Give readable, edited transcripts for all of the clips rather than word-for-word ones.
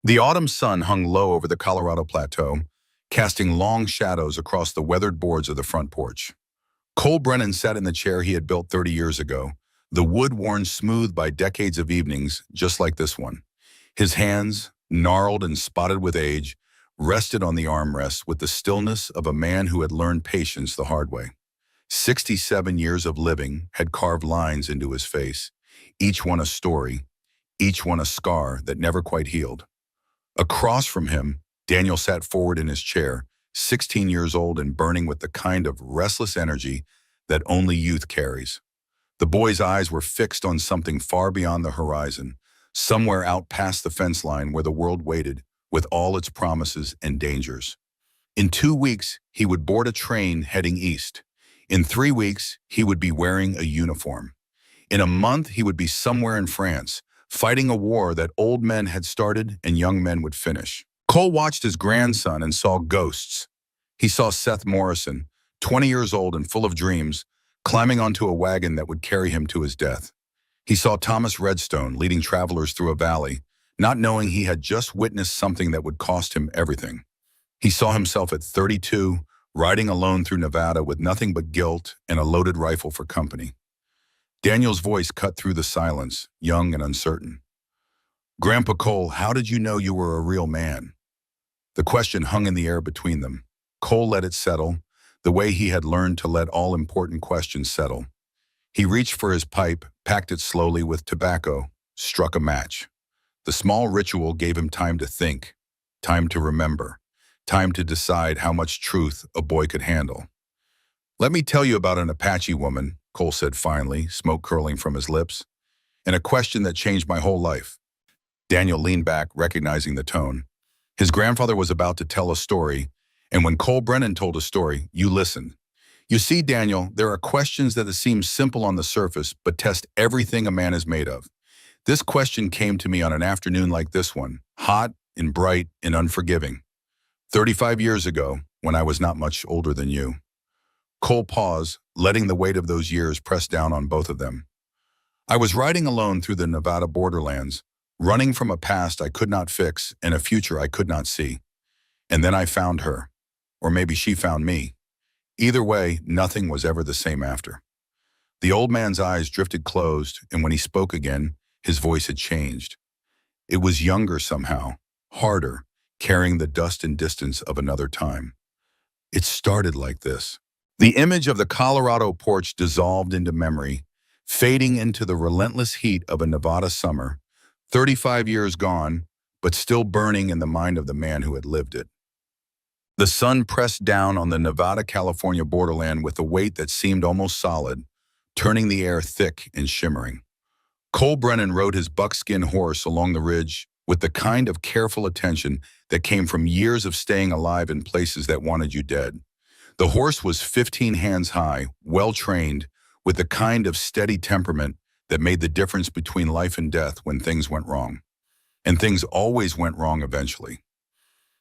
The autumn sun hung low over the Colorado Plateau, casting long shadows across the weathered boards of the front porch. Cole Brennan sat in the chair he had built 30 years ago, the wood worn smooth by decades of evenings just like this one. His hands, gnarled and spotted with age, rested on the armrests with the stillness of a man who had learned patience the hard way. 67 years of living had carved lines into his face, each one a story, each one a scar that never quite healed. Across from him, Daniel sat forward in his chair, 16 years old and burning with the kind of restless energy that only youth carries. The boy's eyes were fixed on something far beyond the horizon, somewhere out past the fence line where the world waited, with all its promises and dangers. In 2 weeks, he would board a train heading east. In 3 weeks, he would be wearing a uniform. In a month, he would be somewhere in France, fighting a war that old men had started and young men would finish. Cole watched his grandson and saw ghosts. He saw Seth Morrison, 20 years old and full of dreams, climbing onto a wagon that would carry him to his death. He saw Thomas Redstone leading travelers through a valley, not knowing he had just witnessed something that would cost him everything. He saw himself at 32, riding alone through Nevada with nothing but guilt and a loaded rifle for company. Daniel's voice cut through the silence, young and uncertain. "Grandpa Cole, how did you know you were a real man?" The question hung in the air between them. Cole let it settle, the way he had learned to let all important questions settle. He reached for his pipe, packed it slowly with tobacco, struck a match. The small ritual gave him time to think, time to remember, time to decide how much truth a boy could handle. "Let me tell you about an Apache woman," Cole said finally, smoke curling from his lips, "and a question that changed my whole life." Daniel leaned back, recognizing the tone. His grandfather was about to tell a story, and when Cole Brennan told a story, you listened. "You see, Daniel, there are questions that seem simple on the surface, but test everything a man is made of. This question came to me on an afternoon like this one, hot and bright and unforgiving. 35 years ago, when I was not much older than you." Cole paused, letting the weight of those years press down on both of them. "I was riding alone through the Nevada borderlands, running from a past I could not fix and a future I could not see. And then I found her. Or maybe she found me. Either way, nothing was ever the same after." The old man's eyes drifted closed, and when he spoke again, his voice had changed. It was younger somehow, harder, carrying the dust and distance of another time. "It started like this." The image of the Colorado porch dissolved into memory, fading into the relentless heat of a Nevada summer, 35 years gone, but still burning in the mind of the man who had lived it. The sun pressed down on the Nevada-California borderland with a weight that seemed almost solid, turning the air thick and shimmering. Cole Brennan rode his buckskin horse along the ridge with the kind of careful attention that came from years of staying alive in places that wanted you dead. The horse was 15 hands high, well-trained, with the kind of steady temperament that made the difference between life and death when things went wrong. And things always went wrong eventually.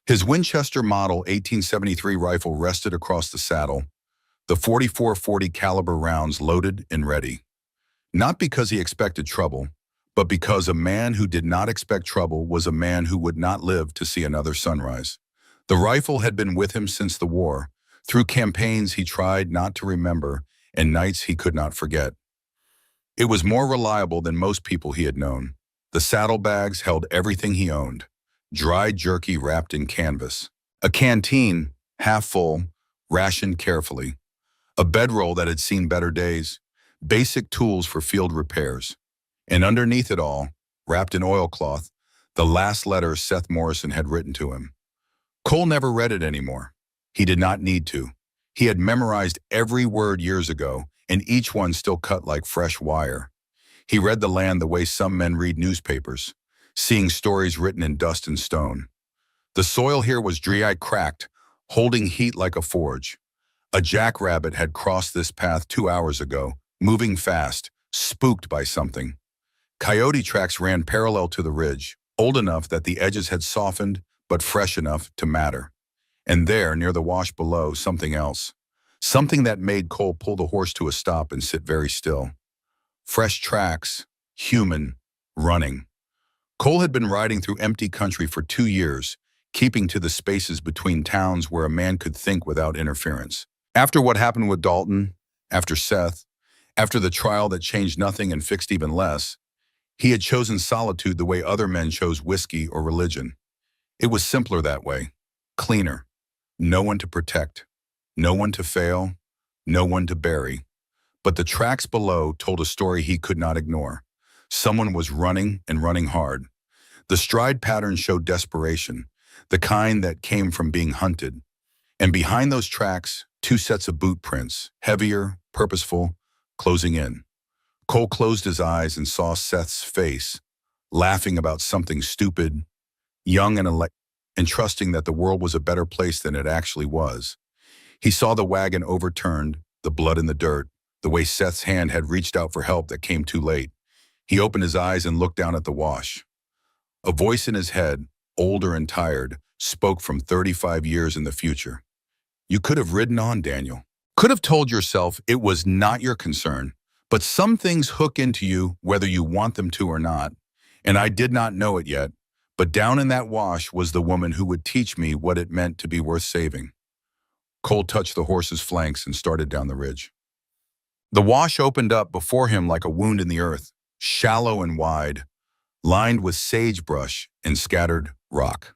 His Winchester Model 1873 rifle rested across the saddle, the .44-40 caliber rounds loaded and ready. Not because he expected trouble, but because a man who did not expect trouble was a man who would not live to see another sunrise. The rifle had been with him since the war, through campaigns he tried not to remember and nights he could not forget. It was more reliable than most people he had known. The saddlebags held everything he owned, dried jerky wrapped in canvas, a canteen, half full, rationed carefully, a bedroll that had seen better days, basic tools for field repairs, and underneath it all, wrapped in oilcloth, the last letter Seth Morrison had written to him. Cole never read it anymore. He did not need to. He had memorized every word years ago, and each one still cut like fresh wire. He read the land the way some men read newspapers, seeing stories written in dust and stone. The soil here was dry, cracked, holding heat like a forge. A jackrabbit had crossed this path 2 hours ago, moving fast, spooked by something. Coyote tracks ran parallel to the ridge, old enough that the edges had softened, but fresh enough to matter. And there, near the wash below, something else. Something that made Cole pull the horse to a stop and sit very still. Fresh tracks, human, running. Cole had been riding through empty country for 2 years, keeping to the spaces between towns where a man could think without interference. After what happened with Dalton, after Seth, after the trial that changed nothing and fixed even less, he had chosen solitude the way other men chose whiskey or religion. It was simpler that way, cleaner. No one to protect, no one to fail, no one to bury. But the tracks below told a story he could not ignore. Someone was running and running hard. The stride pattern showed desperation, the kind that came from being hunted. And behind those tracks, two sets of boot prints, heavier, purposeful, closing in. Cole closed his eyes and saw Seth's face, laughing about something stupid, young and trusting that the world was a better place than it actually was. He saw the wagon overturned, the blood in the dirt, the way Seth's hand had reached out for help that came too late. He opened his eyes and looked down at the wash. A voice in his head, older and tired, spoke from 35 years in the future. You could have ridden on, Daniel. Could have told yourself it was not your concern, but some things hook into you whether you want them to or not. And I did not know it yet, but down in that wash was the woman who would teach me what it meant to be worth saving. Cole touched the horse's flanks and started down the ridge. The wash opened up before him like a wound in the earth, shallow and wide, lined with sagebrush and scattered rock.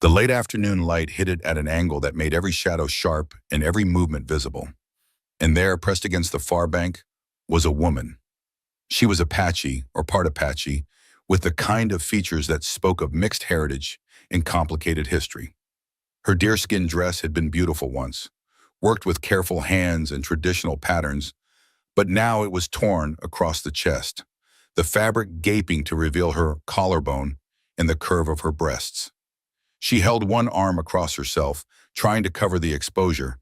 The late afternoon light hit it at an angle that made every shadow sharp and every movement visible. And there, pressed against the far bank, was a woman. She was Apache, or part Apache, with the kind of features that spoke of mixed heritage and complicated history. Her deerskin dress had been beautiful once, worked with careful hands and traditional patterns, but now it was torn across the chest, the fabric gaping to reveal her collarbone and the curve of her breasts. She held one arm across herself, trying to cover the exposure,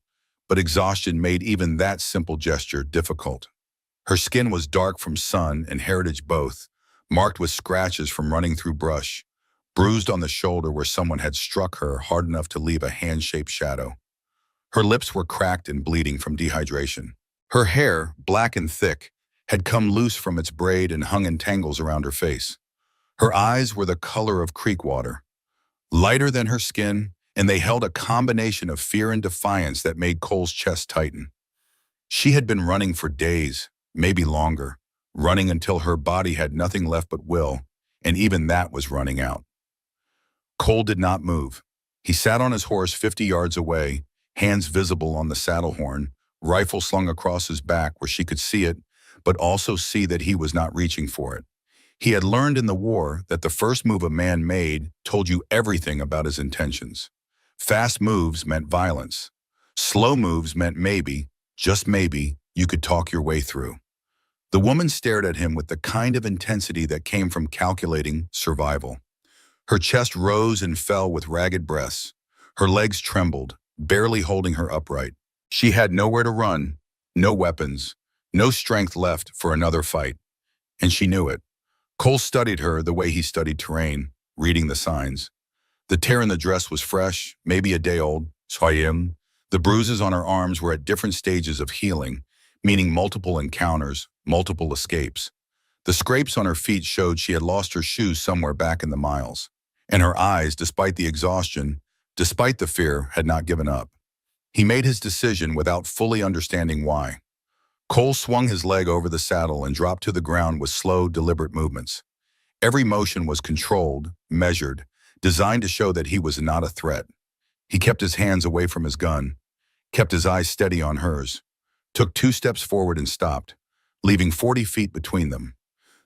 but exhaustion made even that simple gesture difficult. Her skin was dark from sun and heritage both, marked with scratches from running through brush, bruised on the shoulder where someone had struck her hard enough to leave a hand-shaped shadow. Her lips were cracked and bleeding from dehydration. Her hair, black and thick, had come loose from its braid and hung in tangles around her face. Her eyes were the color of creek water, lighter than her skin, and they held a combination of fear and defiance that made Cole's chest tighten. She had been running for days, maybe longer, running until her body had nothing left but will, and even that was running out. Cole did not move. He sat on his horse 50 yards away, hands visible on the saddle horn, rifle slung across his back where she could see it, but also see that he was not reaching for it. He had learned in the war that the first move a man made told you everything about his intentions. Fast moves meant violence. Slow moves meant maybe, just maybe, you could talk your way through. The woman stared at him with the kind of intensity that came from calculating survival. Her chest rose and fell with ragged breaths. Her legs trembled, barely holding her upright. She had nowhere to run, no weapons, no strength left for another fight. And she knew it. Cole studied her the way he studied terrain, reading the signs. The tear in the dress was fresh, maybe a day old. The bruises on her arms were at different stages of healing, meaning multiple encounters, multiple escapes. The scrapes on her feet showed she had lost her shoes somewhere back in the miles. And her eyes, despite the exhaustion, despite the fear, had not given up. He made his decision without fully understanding why. Cole swung his leg over the saddle and dropped to the ground with slow, deliberate movements. Every motion was controlled, measured, designed to show that he was not a threat. He kept his hands away from his gun, kept his eyes steady on hers, took 2 steps forward and stopped, leaving 40 feet between them.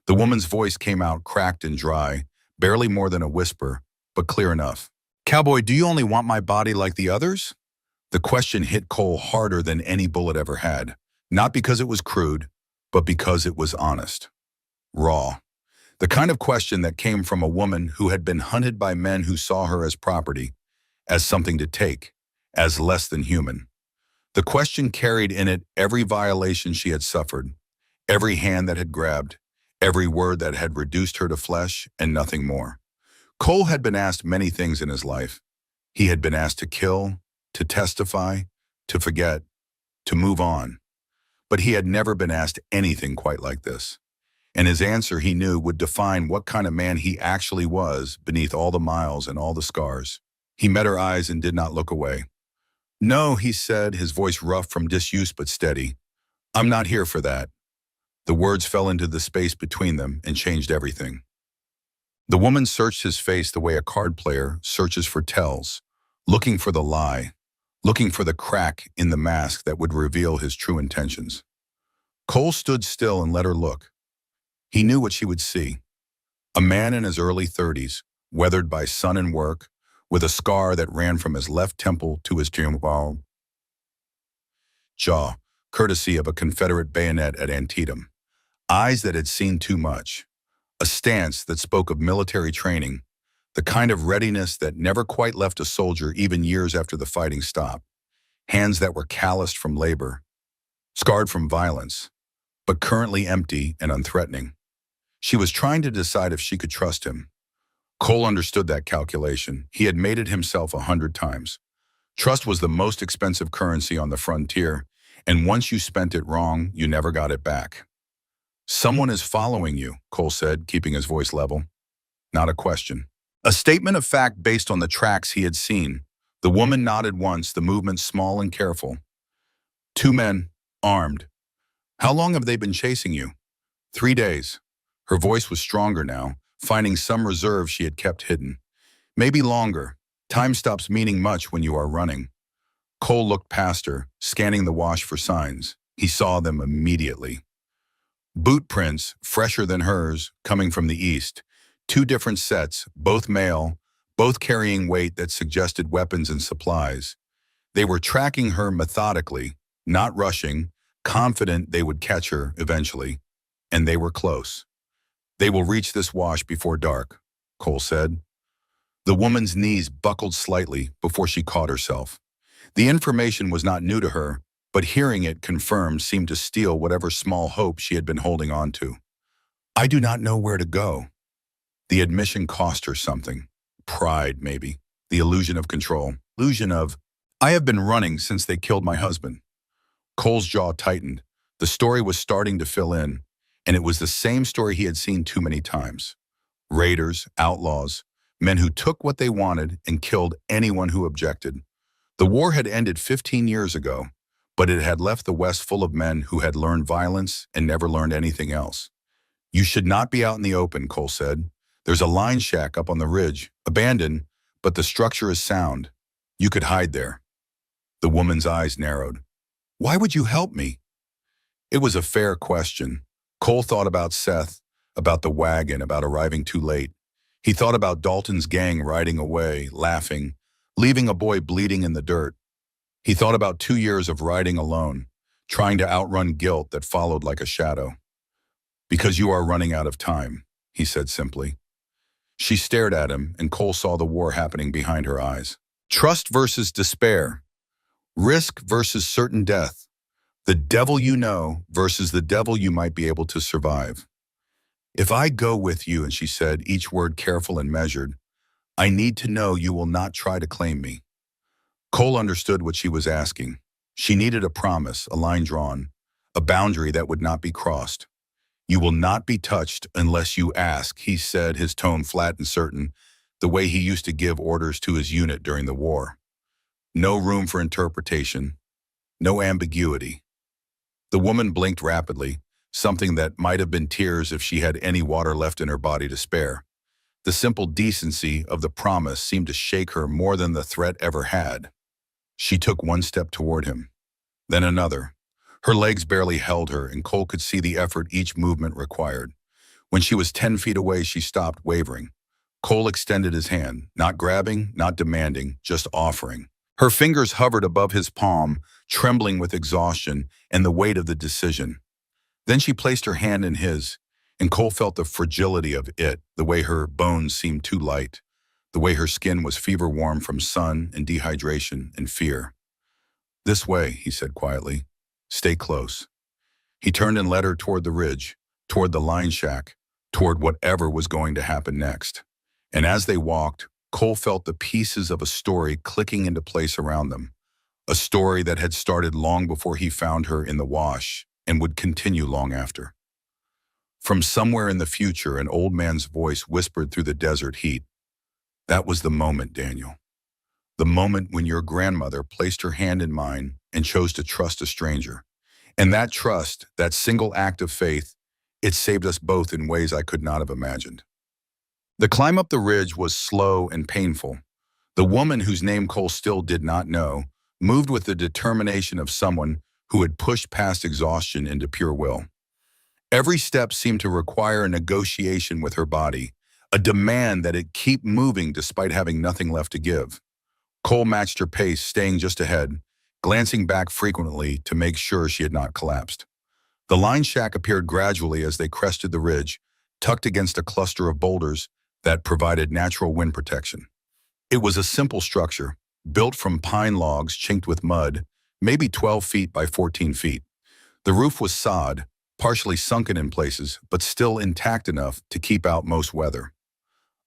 The woman's voice came out cracked and dry, barely more than a whisper, but clear enough. "Cowboy, do you only want my body like the others?" The question hit Cole harder than any bullet ever had. Not because it was crude, but because it was honest. Raw. The kind of question that came from a woman who had been hunted by men who saw her as property, as something to take, as less than human. The question carried in it every violation she had suffered, every hand that had grabbed, every word that had reduced her to flesh and nothing more. Cole had been asked many things in his life. He had been asked to kill, to testify, to forget, to move on. But he had never been asked anything quite like this. and his answer, he knew, would define what kind of man he actually was beneath all the miles and all the scars. He met her eyes and did not look away. "No," he said, his voice rough from disuse but steady. "I'm not here for that." The words fell into the space between them and changed everything. The woman searched his face the way a card player searches for tells, looking for the lie, looking for the crack in the mask that would reveal his true intentions. Cole stood still and let her look. He knew what she would see. A man in his early 30s, weathered by sun and work, with a scar that ran from his left temple to his jaw, courtesy of a Confederate bayonet at Antietam. Eyes that had seen too much. A stance that spoke of military training, the kind of readiness that never quite left a soldier even years after the fighting stopped. Hands that were calloused from labor, scarred from violence, but currently empty and unthreatening. She was trying to decide if she could trust him. Cole understood that calculation. He had made it himself 100 times. Trust was the most expensive currency on the frontier, and once you spent it wrong, you never got it back. "Someone is following you," Cole said, keeping his voice level. Not a question. A statement of fact based on the tracks he had seen. The woman nodded once, the movement small and careful. "Two men, armed. How long have they been chasing you?" 3 days. Her voice was stronger now, finding some reserve she had kept hidden. "Maybe longer. Time stops meaning much when you are running." Cole looked past her, scanning the wash for signs. He saw them immediately. Boot prints, fresher than hers, coming from the east. 2 different sets, both male, both carrying weight that suggested weapons and supplies. They were tracking her methodically, not rushing, confident they would catch her eventually. And they were close. "They will reach this wash before dark," Cole said. The woman's knees buckled slightly before she caught herself. The information was not new to her, but hearing it confirmed seemed to steal whatever small hope she had been holding on to. "I do not know where to go." The admission cost her something. Pride, maybe. The illusion of control. Illusion of, "I have been running since they killed my husband." Cole's jaw tightened. The story was starting to fill in, and it was the same story he had seen too many times. Raiders, outlaws, men who took what they wanted and killed anyone who objected. The war had ended 15 years ago, but it had left the West full of men who had learned violence and never learned anything else. "You should not be out in the open," Cole said. "There's a line shack up on the ridge, abandoned, but the structure is sound. You could hide there." The woman's eyes narrowed. "Why would you help me?" It was a fair question. Cole thought about Seth, about the wagon, about arriving too late. He thought about Dalton's gang riding away, laughing, leaving a boy bleeding in the dirt. He thought about 2 years of riding alone, trying to outrun guilt that followed like a shadow. "Because you are running out of time," he said simply. She stared at him, and Cole saw the war happening behind her eyes. Trust versus despair. Risk versus certain death. The devil you know versus the devil you might be able to survive. "If I go with you," and she said, each word careful and measured, "I need to know you will not try to claim me." Cole understood what she was asking. She needed a promise, a line drawn, a boundary that would not be crossed. "You will not be touched unless you ask," he said, his tone flat and certain, the way he used to give orders to his unit during the war. No room for interpretation, no ambiguity. The woman blinked rapidly, something that might have been tears if she had any water left in her body to spare. The simple decency of the promise seemed to shake her more than the threat ever had. She took one step toward him, then another. Her legs barely held her, and Cole could see the effort each movement required. When she was 10 feet away, she stopped, wavering. Cole extended his hand, not grabbing, not demanding, just offering. Her fingers hovered above his palm, trembling with exhaustion and the weight of the decision. Then she placed her hand in his, and Cole felt the fragility of it, the way her bones seemed too light, the way her skin was fever-warm from sun and dehydration and fear. "This way," he said quietly. "Stay close." He turned and led her toward the ridge, toward the line shack, toward whatever was going to happen next. And as they walked, Cole felt the pieces of a story clicking into place around them, a story that had started long before he found her in the wash and would continue long after. From somewhere in the future, an old man's voice whispered through the desert heat. That was the moment, Daniel. The moment when your grandmother placed her hand in mine and chose to trust a stranger. And that trust, that single act of faith, it saved us both in ways I could not have imagined. The climb up the ridge was slow and painful. The woman, whose name Cole still did not know, moved with the determination of someone who had pushed past exhaustion into pure will. Every step seemed to require a negotiation with her body, a demand that it keep moving despite having nothing left to give. Cole matched her pace, staying just ahead, glancing back frequently to make sure she had not collapsed. The line shack appeared gradually as they crested the ridge, tucked against a cluster of boulders that provided natural wind protection. It was a simple structure, built from pine logs chinked with mud, maybe 12 feet by 14 feet. The roof was sod, partially sunken in places, but still intact enough to keep out most weather.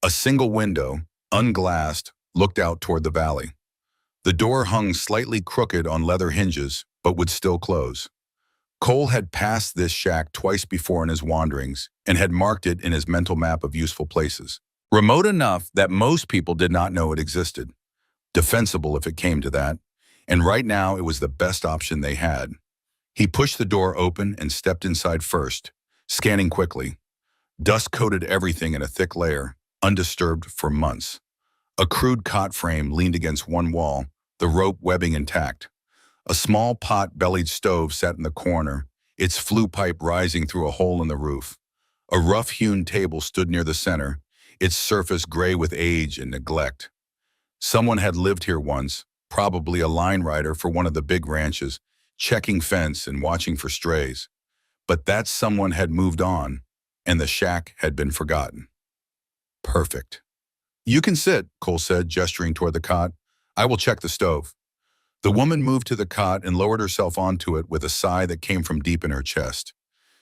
A single window, unglassed, looked out toward the valley. The door hung slightly crooked on leather hinges, but would still close. Cole had passed this shack twice before in his wanderings and had marked it in his mental map of useful places. Remote enough that most people did not know it existed. Defensible if it came to that, and right now it was the best option they had. He pushed the door open and stepped inside first, scanning quickly. Dust coated everything in a thick layer, undisturbed for months. A crude cot frame leaned against one wall, the rope webbing intact. A small pot-bellied stove sat in the corner, its flue pipe rising through a hole in the roof. A rough-hewn table stood near the center, its surface gray with age and neglect. Someone had lived here once, probably a line rider for one of the big ranches, checking fence and watching for strays. But that someone had moved on, and the shack had been forgotten. Perfect. You can sit, Cole said, gesturing toward the cot. I will check the stove. The woman moved to the cot and lowered herself onto it with a sigh that came from deep in her chest.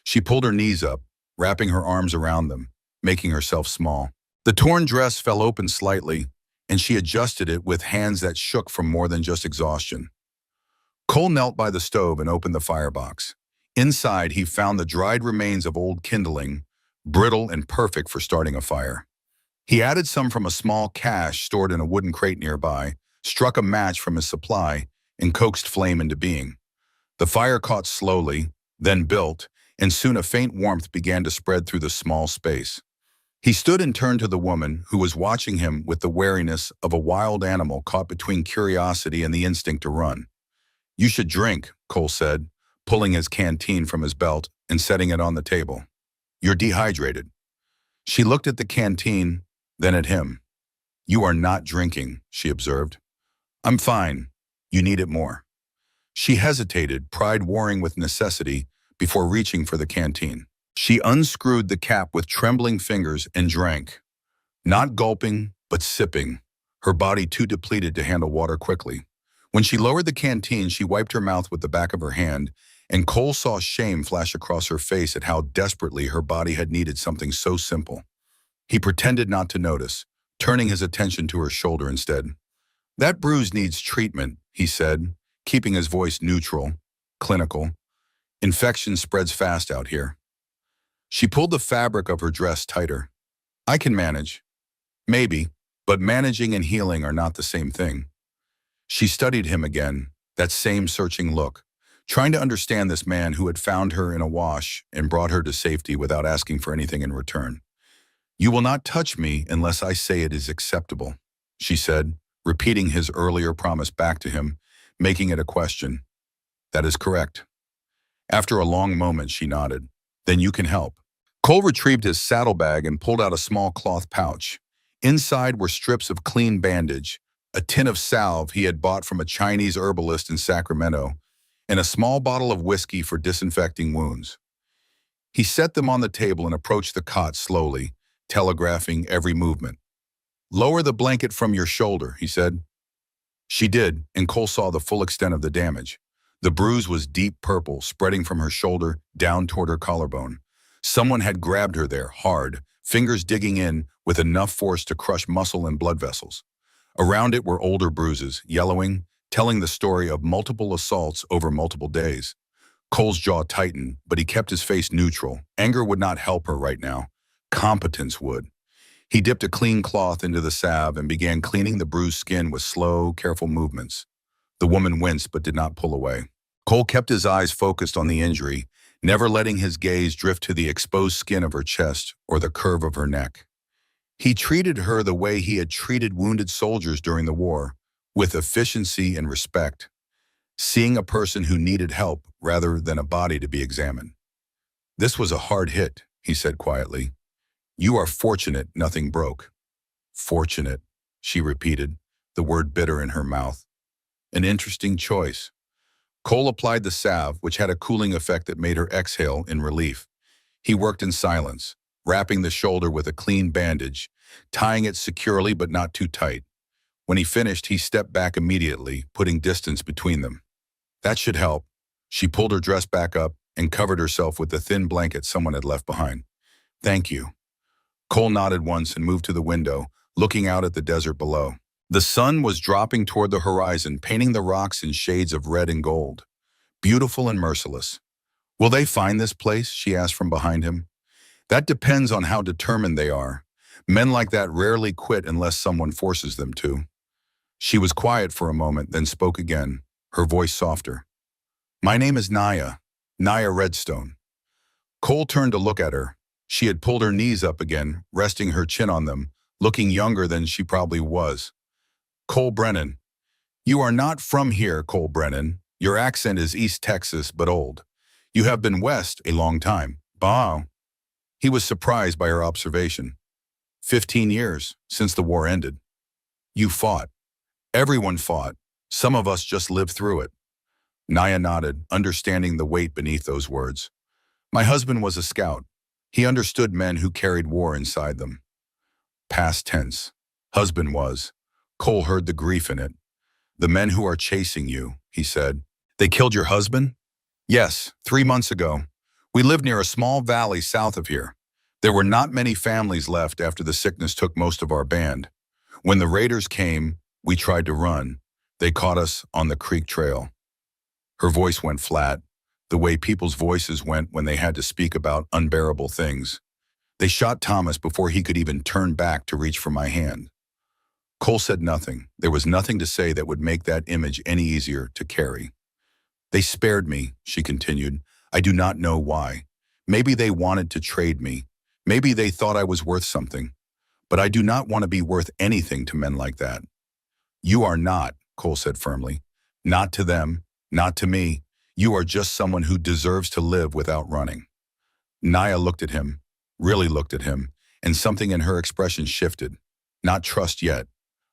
She pulled her knees up, wrapping her arms around them, making herself small. The torn dress fell open slightly, and she adjusted it with hands that shook from more than just exhaustion. Cole knelt by the stove and opened the firebox. Inside, he found the dried remains of old kindling, brittle and perfect for starting a fire. He added some from a small cache stored in a wooden crate nearby, struck a match from his supply, and coaxed flame into being. The fire caught slowly, then built, and soon a faint warmth began to spread through the small space. He stood and turned to the woman, who was watching him with the wariness of a wild animal caught between curiosity and the instinct to run. You should drink, Cole said, pulling his canteen from his belt and setting it on the table. You're dehydrated. She looked at the canteen, then at him. You are not drinking, she observed. I'm fine. You need it more. She hesitated, pride warring with necessity, before reaching for the canteen. She unscrewed the cap with trembling fingers and drank, not gulping, but sipping, her body too depleted to handle water quickly. When she lowered the canteen, she wiped her mouth with the back of her hand, and Cole saw shame flash across her face at how desperately her body had needed something so simple. He pretended not to notice, turning his attention to her shoulder instead. That bruise needs treatment, he said, keeping his voice neutral, clinical. Infection spreads fast out here. She pulled the fabric of her dress tighter. I can manage. Maybe, but managing and healing are not the same thing. She studied him again, that same searching look, trying to understand this man who had found her in a wash and brought her to safety without asking for anything in return. You will not touch me unless I say it is acceptable, she said, repeating his earlier promise back to him, making it a question. That is correct. After a long moment, she nodded. Then you can help. Cole retrieved his saddlebag and pulled out a small cloth pouch. Inside were strips of clean bandage, a tin of salve he had bought from a Chinese herbalist in Sacramento, and a small bottle of whiskey for disinfecting wounds. He set them on the table and approached the cot slowly, telegraphing every movement. Lower the blanket from your shoulder, he said. She did, and Cole saw the full extent of the damage. The bruise was deep purple, spreading from her shoulder down toward her collarbone. Someone had grabbed her there, hard, fingers digging in with enough force to crush muscle and blood vessels. Around it were older bruises, yellowing, telling the story of multiple assaults over multiple days. Cole's jaw tightened, but he kept his face neutral. Anger would not help her right now. Competence would. He dipped a clean cloth into the salve and began cleaning the bruised skin with slow, careful movements. The woman winced but did not pull away. Cole kept his eyes focused on the injury, never letting his gaze drift to the exposed skin of her chest or the curve of her neck. He treated her the way he had treated wounded soldiers during the war, with efficiency and respect, seeing a person who needed help rather than a body to be examined. "This was a hard hit," he said quietly. "You are fortunate nothing broke." "Fortunate," she repeated, the word bitter in her mouth. An interesting choice. Cole applied the salve, which had a cooling effect that made her exhale in relief. He worked in silence, wrapping the shoulder with a clean bandage, tying it securely but not too tight. When he finished, he stepped back immediately, putting distance between them. "That should help." She pulled her dress back up and covered herself with the thin blanket someone had left behind. "Thank you." Cole nodded once and moved to the window, looking out at the desert below. The sun was dropping toward the horizon, painting the rocks in shades of red and gold. Beautiful and merciless. "Will they find this place?" she asked from behind him. "That depends on how determined they are. Men like that rarely quit unless someone forces them to." She was quiet for a moment, then spoke again, her voice softer. "My name is Naya Redstone." Cole turned to look at her. She had pulled her knees up again, resting her chin on them, looking younger than she probably was. "Cole Brennan." "You are not from here, Cole Brennan. Your accent is East Texas, but old. You have been west a long time." "Bah." He was surprised by her observation. 15 years, since the war ended. "You fought." "Everyone fought. Some of us just lived through it." Naya nodded, understanding the weight beneath those words. "My husband was a scout. He understood men who carried war inside them." Past tense. Husband was. Cole heard the grief in it. "The men who are chasing you," he said. "They killed your husband?" "Yes, 3 months ago. We lived near a small valley south of here. There were not many families left after the sickness took most of our band. When the raiders came, we tried to run. They caught us on the creek trail." Her voice went flat, the way people's voices went when they had to speak about unbearable things. "They shot Thomas before he could even turn back to reach for my hand." Cole said nothing. There was nothing to say that would make that image any easier to carry. "They spared me," she continued. "I do not know why. Maybe they wanted to trade me. Maybe they thought I was worth something. But I do not want to be worth anything to men like that." "You are not," Cole said firmly. "Not to them, not to me. You are just someone who deserves to live without running." Naya looked at him, really looked at him, and something in her expression shifted. Not trust yet,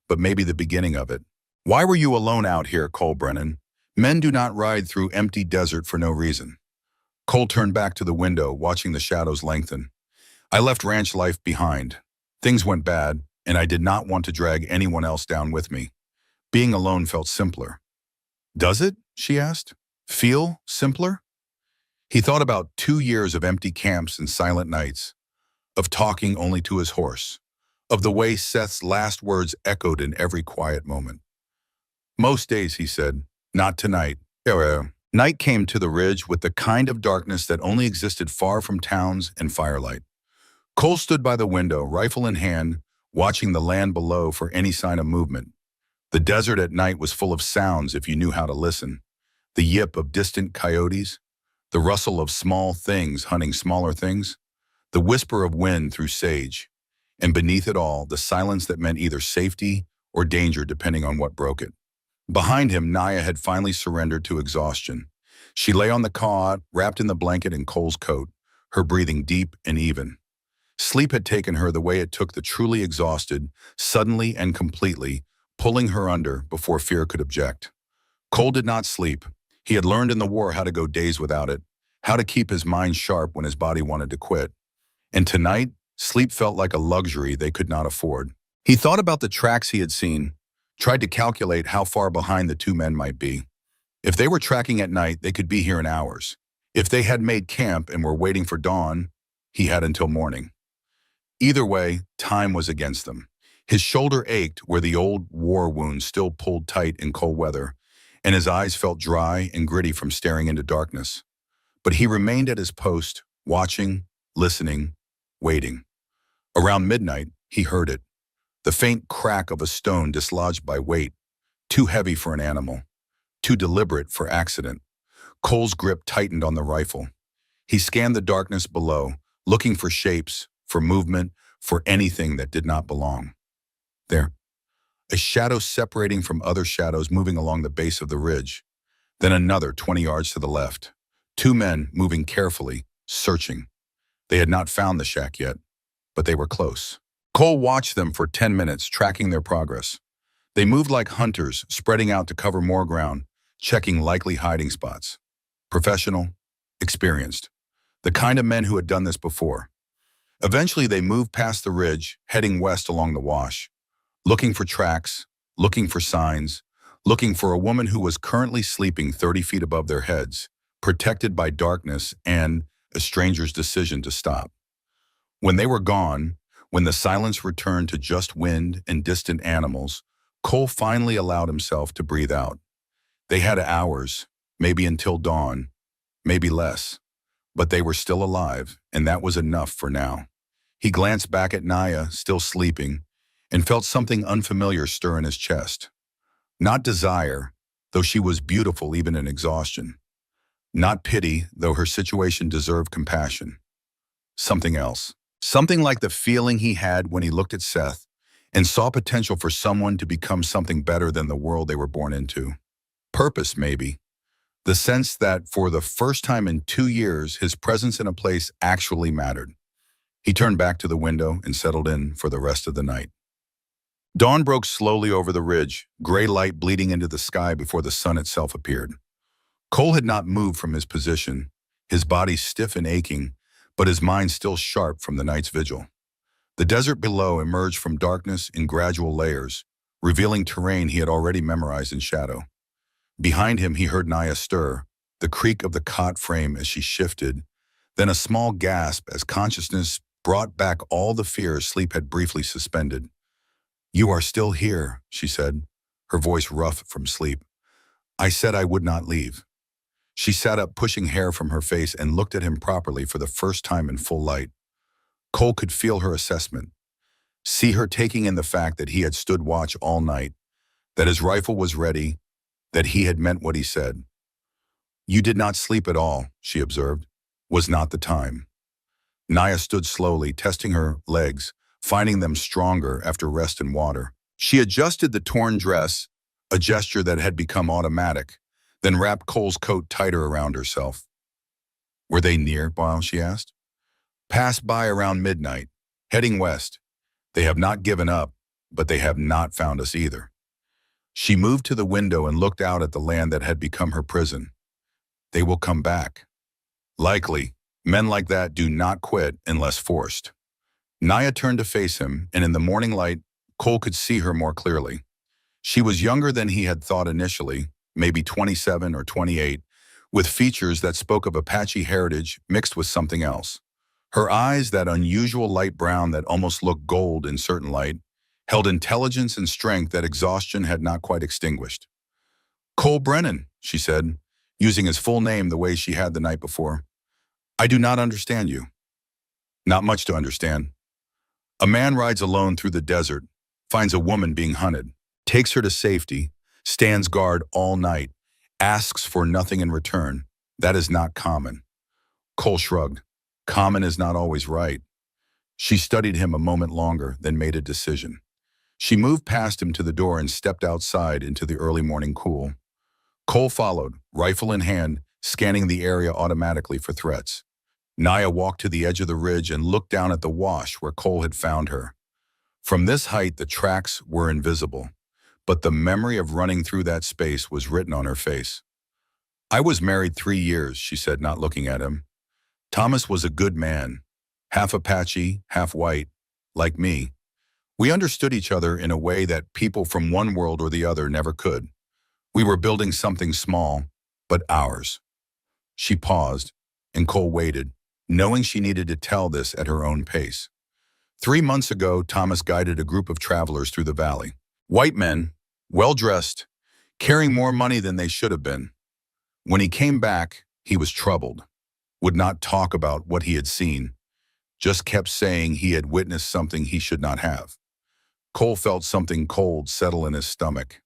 but maybe the beginning of it. "Why were you alone out here, Cole Brennan? Men do not ride through empty desert for no reason." Cole turned back to the window, watching the shadows lengthen. "I left ranch life behind. Things went bad, and I did not want to drag anyone else down with me. Being alone felt simpler." "Does it?" she asked. "Feel simpler?" He thought about 2 years of empty camps and silent nights, of talking only to his horse, of the way Seth's last words echoed in every quiet moment. "Most days," he said, "not tonight." Night came to the ridge with the kind of darkness that only existed far from towns and firelight. Cole stood by the window, rifle in hand, watching the land below for any sign of movement. The desert at night was full of sounds if you knew how to listen. The yip of distant coyotes, the rustle of small things hunting smaller things, the whisper of wind through sage, and beneath it all, the silence that meant either safety or danger depending on what broke it. Behind him, Naya had finally surrendered to exhaustion. She lay on the cot, wrapped in the blanket and Cole's coat, her breathing deep and even. Sleep had taken her the way it took the truly exhausted, suddenly and completely, pulling her under before fear could object. Cole did not sleep. He had learned in the war how to go days without it, how to keep his mind sharp when his body wanted to quit. And tonight, sleep felt like a luxury they could not afford. He thought about the tracks he had seen, tried to calculate how far behind the two men might be. If they were tracking at night, they could be here in hours. If they had made camp and were waiting for dawn, he had until morning. Either way, time was against them. His shoulder ached where the old war wound still pulled tight in cold weather, and his eyes felt dry and gritty from staring into darkness. but he remained at his post, watching, listening, waiting. Around midnight, he heard it, the faint crack of a stone dislodged by weight, too heavy for an animal, too deliberate for accident. Cole's grip tightened on the rifle. He scanned the darkness below, looking for shapes, for movement, for anything that did not belong. There, a shadow separating from other shadows moving along the base of the ridge. Then another 20 yards to the left. Two men moving carefully, searching. They had not found the shack yet, but they were close. Cole watched them for 10 minutes, tracking their progress. They moved like hunters, spreading out to cover more ground, checking likely hiding spots. Professional, experienced. The kind of men who had done this before. Eventually, they moved past the ridge, heading west along the wash, looking for tracks, looking for signs, looking for a woman who was currently sleeping 30 feet above their heads, protected by darkness and a stranger's decision to stop. When they were gone, when the silence returned to just wind and distant animals, Cole finally allowed himself to breathe out. They had hours, maybe until dawn, maybe less, but they were still alive, and that was enough for now. He glanced back at Naya, still sleeping, and felt something unfamiliar stir in his chest. Not desire, though she was beautiful even in exhaustion. Not pity, though her situation deserved compassion. Something else. Something like the feeling he had when he looked at Seth and saw potential for someone to become something better than the world they were born into. Purpose, maybe. The sense that for the first time in 2 years, his presence in a place actually mattered. He turned back to the window and settled in for the rest of the night. Dawn broke slowly over the ridge, gray light bleeding into the sky before the sun itself appeared. Cole had not moved from his position, his body stiff and aching, but his mind still sharp from the night's vigil. The desert below emerged from darkness in gradual layers, revealing terrain he had already memorized in shadow. Behind him, he heard Naya stir, the creak of the cot frame as she shifted, then a small gasp as consciousness brought back all the fears sleep had briefly suspended. "You are still here," she said, her voice rough from sleep. "I said I would not leave." She sat up, pushing hair from her face, and looked at him properly for the first time in full light. Cole could feel her assessment, see her taking in the fact that he had stood watch all night, that his rifle was ready, that he had meant what he said. "You did not sleep at all," she observed. "Was not the time." Naya stood slowly, testing her legs, finding them stronger after rest and water. She adjusted the torn dress, a gesture that had become automatic, then wrapped Cole's coat tighter around herself. "Were they nearby?" she asked. "Passed by around midnight, heading west. They have not given up, but they have not found us either." She moved to the window and looked out at the land that had become her prison. "They will come back." "Likely. Men like that do not quit unless forced." Naya turned to face him, and in the morning light, Cole could see her more clearly. She was younger than he had thought initially, maybe 27 or 28, with features that spoke of Apache heritage mixed with something else. Her eyes, that unusual light brown that almost looked gold in certain light, held intelligence and strength that exhaustion had not quite extinguished. "Cole Brennan," she said, using his full name the way she had the night before. "I do not understand you." "Not much to understand. A man rides alone through the desert, finds a woman being hunted, takes her to safety, stands guard all night, asks for nothing in return. That is not common." Cole shrugged. Common is not always right. She studied him a moment longer, then made a decision. She moved past him to the door and stepped outside into the early morning cool. Cole followed, rifle in hand, scanning the area automatically for threats. Naya walked to the edge of the ridge and looked down at the wash where Cole had found her. From this height, the tracks were invisible, but the memory of running through that space was written on her face. "I was married 3 years," she said, not looking at him. "Thomas was a good man, half Apache, half white, like me. We understood each other in a way that people from one world or the other never could. We were building something small, but ours." She paused, and Cole waited, knowing she needed to tell this at her own pace. 3 months ago, Thomas guided a group of travelers through the valley. White men, well-dressed, carrying more money than they should have been. When he came back, he was troubled. would not talk about what he had seen, just kept saying he had witnessed something he should not have. Cole felt something cold settle in his stomach.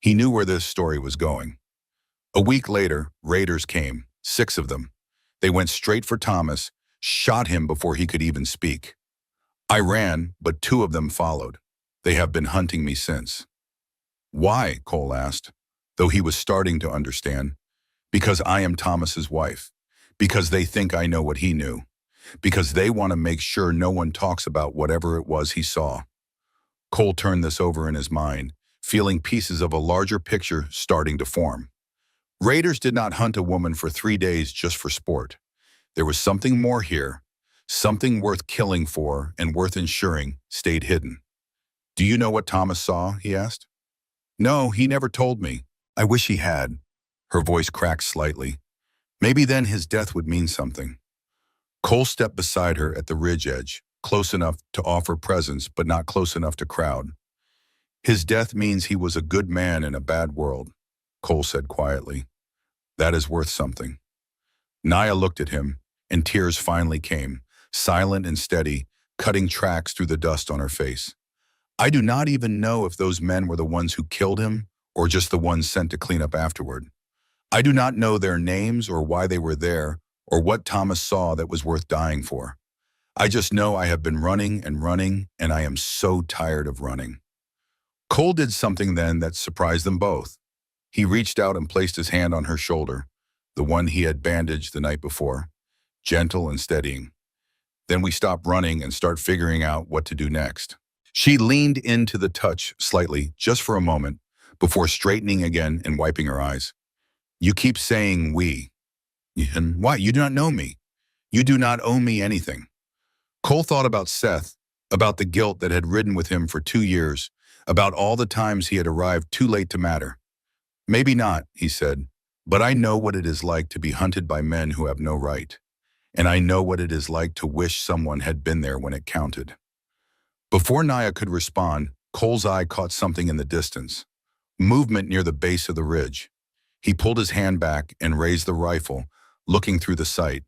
He knew where this story was going. A week later, raiders came, 6 of them. They went straight for Thomas, shot him before he could even speak. I ran, but 2 of them followed. They have been hunting me since. Why? Cole asked, though he was starting to understand. Because I am Thomas's wife. Because they think I know what he knew. Because they want to make sure no one talks about whatever it was he saw. Cole turned this over in his mind, feeling pieces of a larger picture starting to form. Raiders did not hunt a woman for 3 days just for sport. There was something more here, something worth killing for and worth ensuring stayed hidden. Do you know what Thomas saw? He asked. No, he never told me. I wish he had. Her voice cracked slightly. Maybe then his death would mean something. Cole stepped beside her at the ridge edge, close enough to offer presence but not close enough to crowd. His death means he was a good man in a bad world, Cole said quietly. That is worth something. Naya looked at him, and tears finally came, silent and steady, cutting tracks through the dust on her face. I do not even know if those men were the ones who killed him or just the ones sent to clean up afterward. I do not know their names or why they were there or what Thomas saw that was worth dying for. I just know I have been running, and I am so tired of running. Cole did something then that surprised them both. He reached out and placed his hand on her shoulder, the one he had bandaged the night before, gentle and steadying. Then we stop running and start figuring out what to do next. She leaned into the touch slightly, just for a moment, before straightening again and wiping her eyes. You keep saying we. And why? You do not know me. You do not owe me anything. Cole thought about Seth, about the guilt that had ridden with him for 2 years, about all the times he had arrived too late to matter. Maybe not, he said, but I know what it is like to be hunted by men who have no right. And I know what it is like to wish someone had been there when it counted. Before Naya could respond, Cole's eye caught something in the distance. Movement near the base of the ridge. He pulled his hand back and raised the rifle, looking through the sight.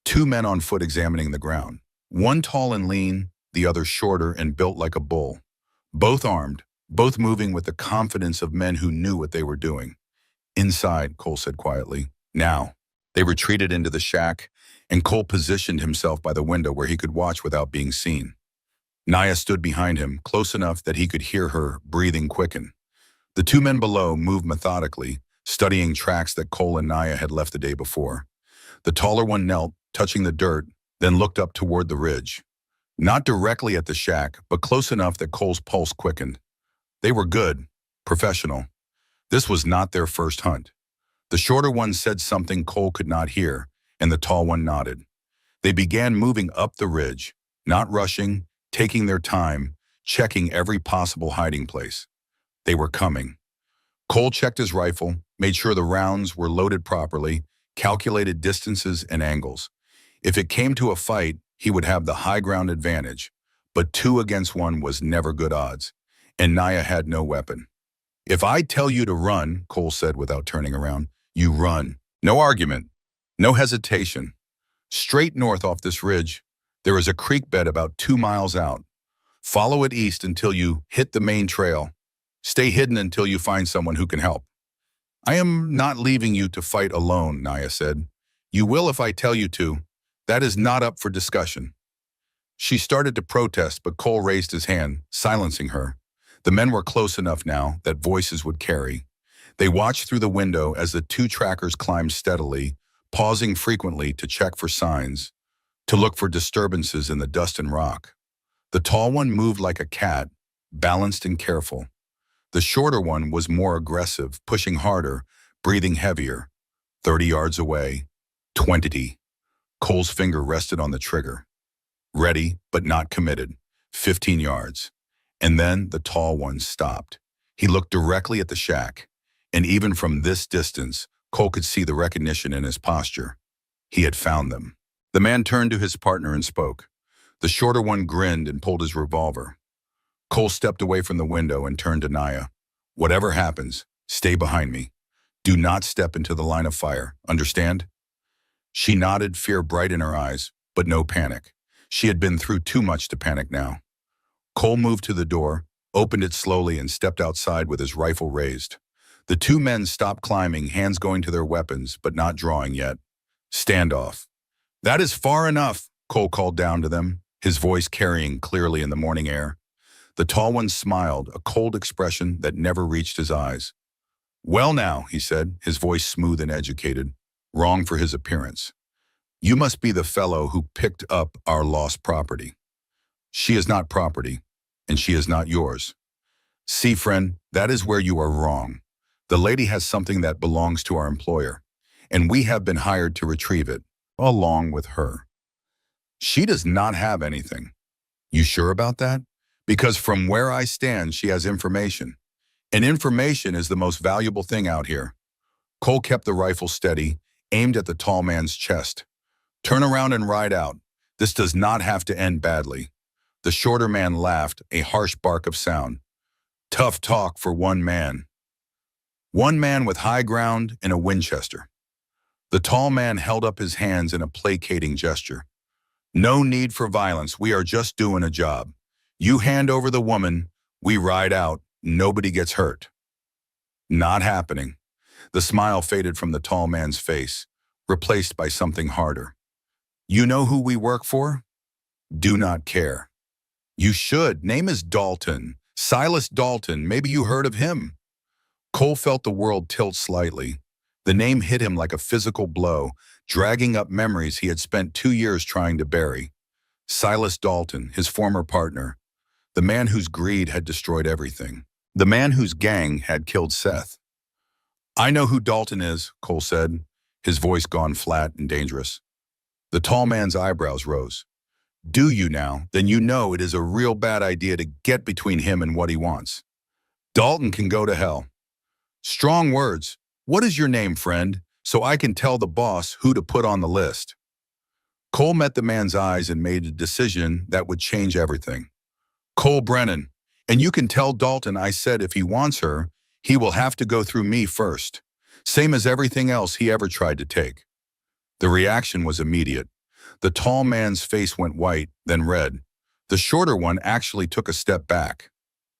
2 men on foot examining the ground. One tall and lean, the other shorter and built like a bull. Both armed, both moving with the confidence of men who knew what they were doing. Inside, Cole said quietly. Now. They retreated into the shack, and Cole positioned himself by the window where he could watch without being seen. Naya stood behind him, close enough that he could hear her breathing quicken. The 2 men below moved methodically, studying tracks that Cole and Naya had left the day before. The taller one knelt, touching the dirt, then looked up toward the ridge. Not directly at the shack, but close enough that Cole's pulse quickened. They were good, professional. This was not their first hunt. The shorter one said something Cole could not hear, and the tall one nodded. They began moving up the ridge, not rushing, taking their time, checking every possible hiding place. They were coming. Cole checked his rifle, made sure the rounds were loaded properly, calculated distances and angles. If it came to a fight, he would have the high ground advantage, but 2 against 1 was never good odds, and Naya had no weapon. If I tell you to run, Cole said without turning around, you run. No argument, no hesitation. Straight north off this ridge, there is a creek bed about 2 miles out. Follow it east until you hit the main trail. Stay hidden until you find someone who can help. I am not leaving you to fight alone, Naya said. You will if I tell you to. That is not up for discussion. She started to protest, but Cole raised his hand, silencing her. The men were close enough now that voices would carry. They watched through the window as the 2 trackers climbed steadily, pausing frequently to check for signs, to look for disturbances in the dust and rock. The tall one moved like a cat, balanced and careful. The shorter one was more aggressive, pushing harder, breathing heavier. 30 yards away. 20. Cole's finger rested on the trigger. Ready, but not committed. 15 yards. And then the tall one stopped. He looked directly at the shack, and even from this distance, Cole could see the recognition in his posture. He had found them. The man turned to his partner and spoke. The shorter one grinned and pulled his revolver. Cole stepped away from the window and turned to Naya. Whatever happens, stay behind me. Do not step into the line of fire. Understand? She nodded, fear bright in her eyes, but no panic. She had been through too much to panic now. Cole moved to the door, opened it slowly, and stepped outside with his rifle raised. The two men stopped climbing, hands going to their weapons, but not drawing yet. Standoff. That is far enough, Cole called down to them, his voice carrying clearly in the morning air. The tall one smiled, a cold expression that never reached his eyes. Well now, he said, his voice smooth and educated, wrong for his appearance. You must be the fellow who picked up our lost property. She is not property, and she is not yours. See, friend, that is where you are wrong. The lady has something that belongs to our employer, and we have been hired to retrieve it, along with her. She does not have anything. You sure about that? Because from where I stand, she has information. And information is the most valuable thing out here. Cole kept the rifle steady, aimed at the tall man's chest. Turn around and ride out. This does not have to end badly. The shorter man laughed, a harsh bark of sound. Tough talk for one man. One man with high ground and a Winchester. The tall man held up his hands in a placating gesture. No need for violence, we are just doing a job. You hand over the woman, we ride out, nobody gets hurt. Not happening. The smile faded from the tall man's face, replaced by something harder. You know who we work for? Do not care. You should. Name is Dalton. Silas Dalton. Maybe you heard of him. Cole felt the world tilt slightly. The name hit him like a physical blow, dragging up memories he had spent 2 years trying to bury. Silas Dalton, his former partner. The man whose greed had destroyed everything. The man whose gang had killed Seth. I know who Dalton is, Cole said, his voice gone flat and dangerous. The tall man's eyebrows rose. Do you now? Then you know it is a real bad idea to get between him and what he wants. Dalton can go to hell. Strong words. What is your name, friend, so I can tell the boss who to put on the list? Cole met the man's eyes and made a decision that would change everything. Cole Brennan, and you can tell Dalton I said if he wants her, he will have to go through me first, same as everything else he ever tried to take. The reaction was immediate. The tall man's face went white, then red. The shorter one actually took a step back.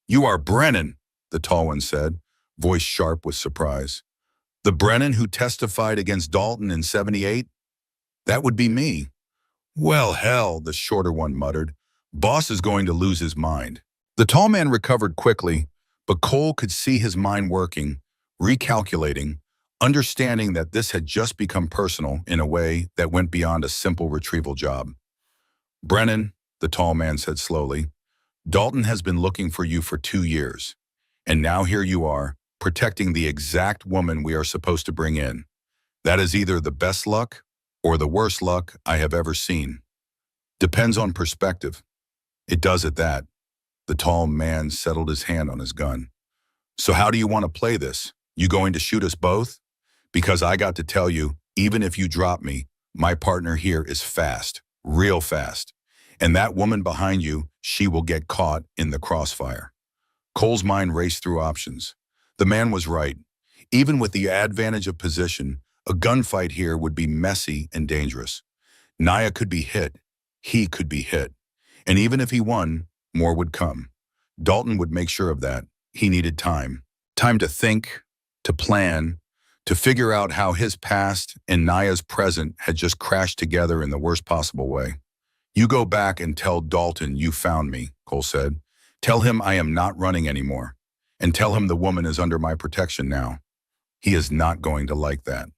You are Brennan, the tall one said, voice sharp with surprise. The Brennan who testified against Dalton in '78? That would be me. Well, hell, the shorter one muttered. Boss is going to lose his mind. The tall man recovered quickly, but Cole could see his mind working, recalculating, understanding that this had just become personal in a way that went beyond a simple retrieval job. Brennan, the tall man said slowly, Dalton has been looking for you for 2 years, and now here you are, protecting the exact woman we are supposed to bring in. That is either the best luck or the worst luck I have ever seen. Depends on perspective. It does at that. The tall man settled his hand on his gun. So how do you want to play this? You going to shoot us both? Because I got to tell you, even if you drop me, my partner here is fast, real fast. And that woman behind you, she will get caught in the crossfire. Cole's mind raced through options. The man was right. Even with the advantage of position, a gunfight here would be messy and dangerous. Naya could be hit. He could be hit. And even if he won, more would come. Dalton would make sure of that. He needed time. Time to think, to plan, to figure out how his past and Naya's present had just crashed together in the worst possible way. You go back and tell Dalton you found me, Cole said. Tell him I am not running anymore. And tell him the woman is under my protection now. He is not going to like that.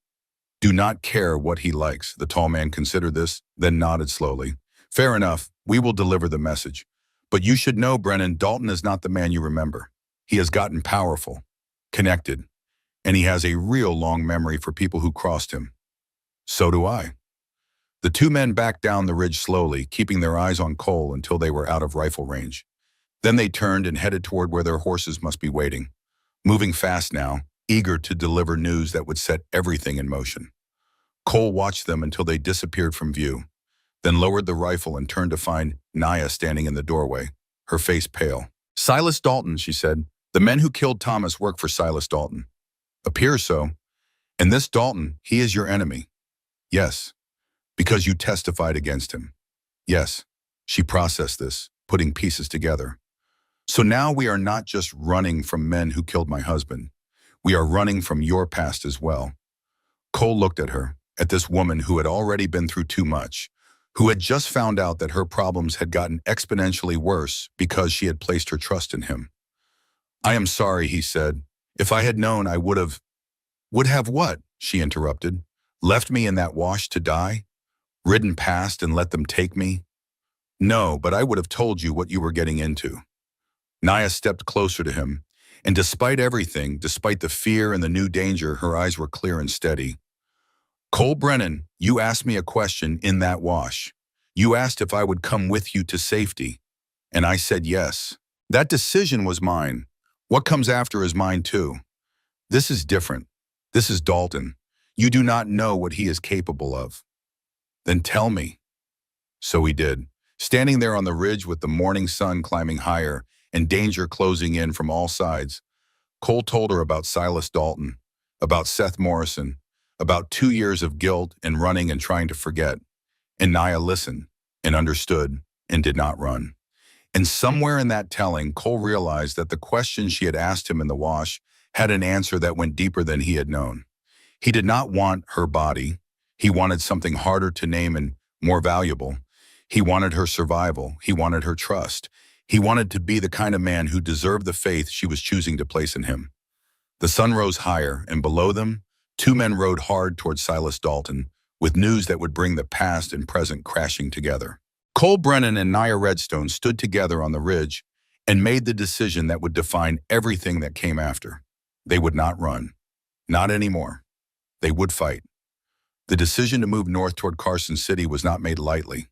Do not care what he likes. The tall man considered this, then nodded slowly. Fair enough, we will deliver the message. But you should know, Brennan, Dalton is not the man you remember. He has gotten powerful, connected, and he has a real long memory for people who crossed him. So do I. The two men backed down the ridge slowly, keeping their eyes on Cole until they were out of rifle range. Then they turned and headed toward where their horses must be waiting, moving fast now, eager to deliver news that would set everything in motion. Cole watched them until they disappeared from view, then lowered the rifle and turned to find Naya standing in the doorway, her face pale. Silas Dalton, she said. The men who killed Thomas work for Silas Dalton. Appears so. And this Dalton, he is your enemy. Yes, Because you testified against him. Yes, she processed this, putting pieces together. So now we are not just running from men who killed my husband. We are running from your past as well. Cole looked at her, at this woman who had already been through too much, who had just found out that her problems had gotten exponentially worse because she had placed her trust in him. I am sorry, he said. If I had known, I would have. Would have what? She interrupted. Left me in that wash to die? Ridden past and let them take me? No, but I would have told you what you were getting into. Naya stepped closer to him, and despite everything, despite the fear and the new danger, her eyes were clear and steady. Cole Brennan, you asked me a question in that wash. You asked if I would come with you to safety, and I said yes. That decision was mine. What comes after is mine too. This is different. This is Dalton. You do not know what he is capable of. Then tell me. So he did. Standing there on the ridge with the morning sun climbing higher and danger closing in from all sides, Cole told her about Silas Dalton, about Seth Morrison, about 2 years of guilt and running and trying to forget. And Naya listened and understood and did not run. And somewhere in that telling, Cole realized that the question she had asked him in the wash had an answer that went deeper than he had known. He did not want her body. He wanted something harder to name and more valuable. He wanted her survival. He wanted her trust. He wanted to be the kind of man who deserved the faith she was choosing to place in him. The sun rose higher, and below them, 2 men rode hard toward Silas Dalton, with news that would bring the past and present crashing together. Cole Brennan and Naya Redstone stood together on the ridge and made the decision that would define everything that came after. They would not run. Not anymore. They would fight. The decision to move north toward Carson City was not made lightly.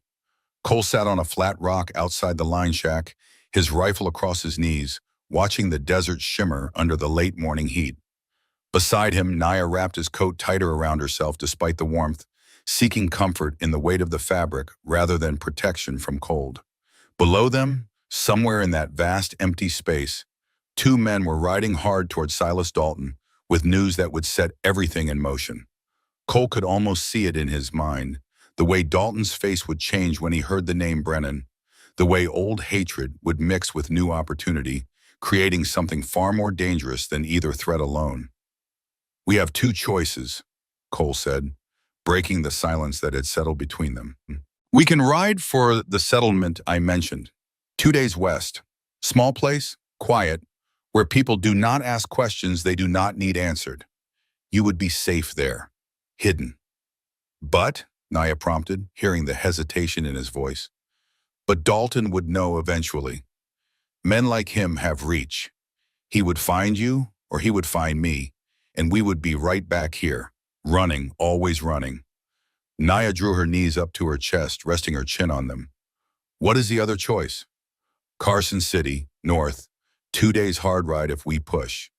Cole sat on a flat rock outside the line shack, his rifle across his knees, watching the desert shimmer under the late morning heat. Beside him, Naya wrapped his coat tighter around herself despite the warmth, seeking comfort in the weight of the fabric rather than protection from cold. Below them, somewhere in that vast empty space, 2 men were riding hard toward Silas Dalton with news that would set everything in motion. Cole could almost see it in his mind, the way Dalton's face would change when he heard the name Brennan, the way old hatred would mix with new opportunity, creating something far more dangerous than either threat alone. We have 2 choices, Cole said, breaking the silence that had settled between them. We can ride for the settlement I mentioned, 2 days west. Small place, quiet, where people do not ask questions they do not need answered. You would be safe there, hidden. But, Naya prompted, hearing the hesitation in his voice, but Dalton would know eventually. Men like him have reach. He would find you, or he would find me, and we would be right back here, running, always running. Naya drew her knees up to her chest, resting her chin on them. What is the other choice? Carson City, north, 2 days hard ride if we push.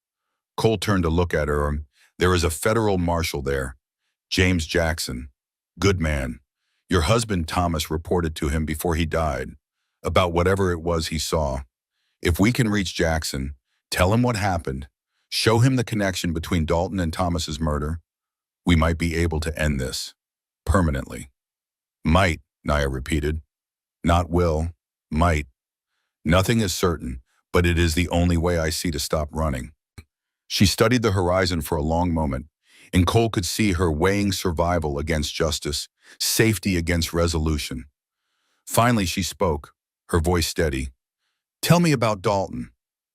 Cole turned to look at her. There is a federal marshal there, James Jackson. Good man. Your husband Thomas reported to him before he died, about whatever it was he saw. If we can reach Jackson, tell him what happened, show him the connection between Dalton and Thomas's murder, we might be able to end this. Permanently. Might, Naya repeated. Not will, might. Nothing is certain, but it is the only way I see to stop running. She studied the horizon for a long moment, and Cole could see her weighing survival against justice, safety against resolution. Finally, she spoke, her voice steady. Tell me about Dalton.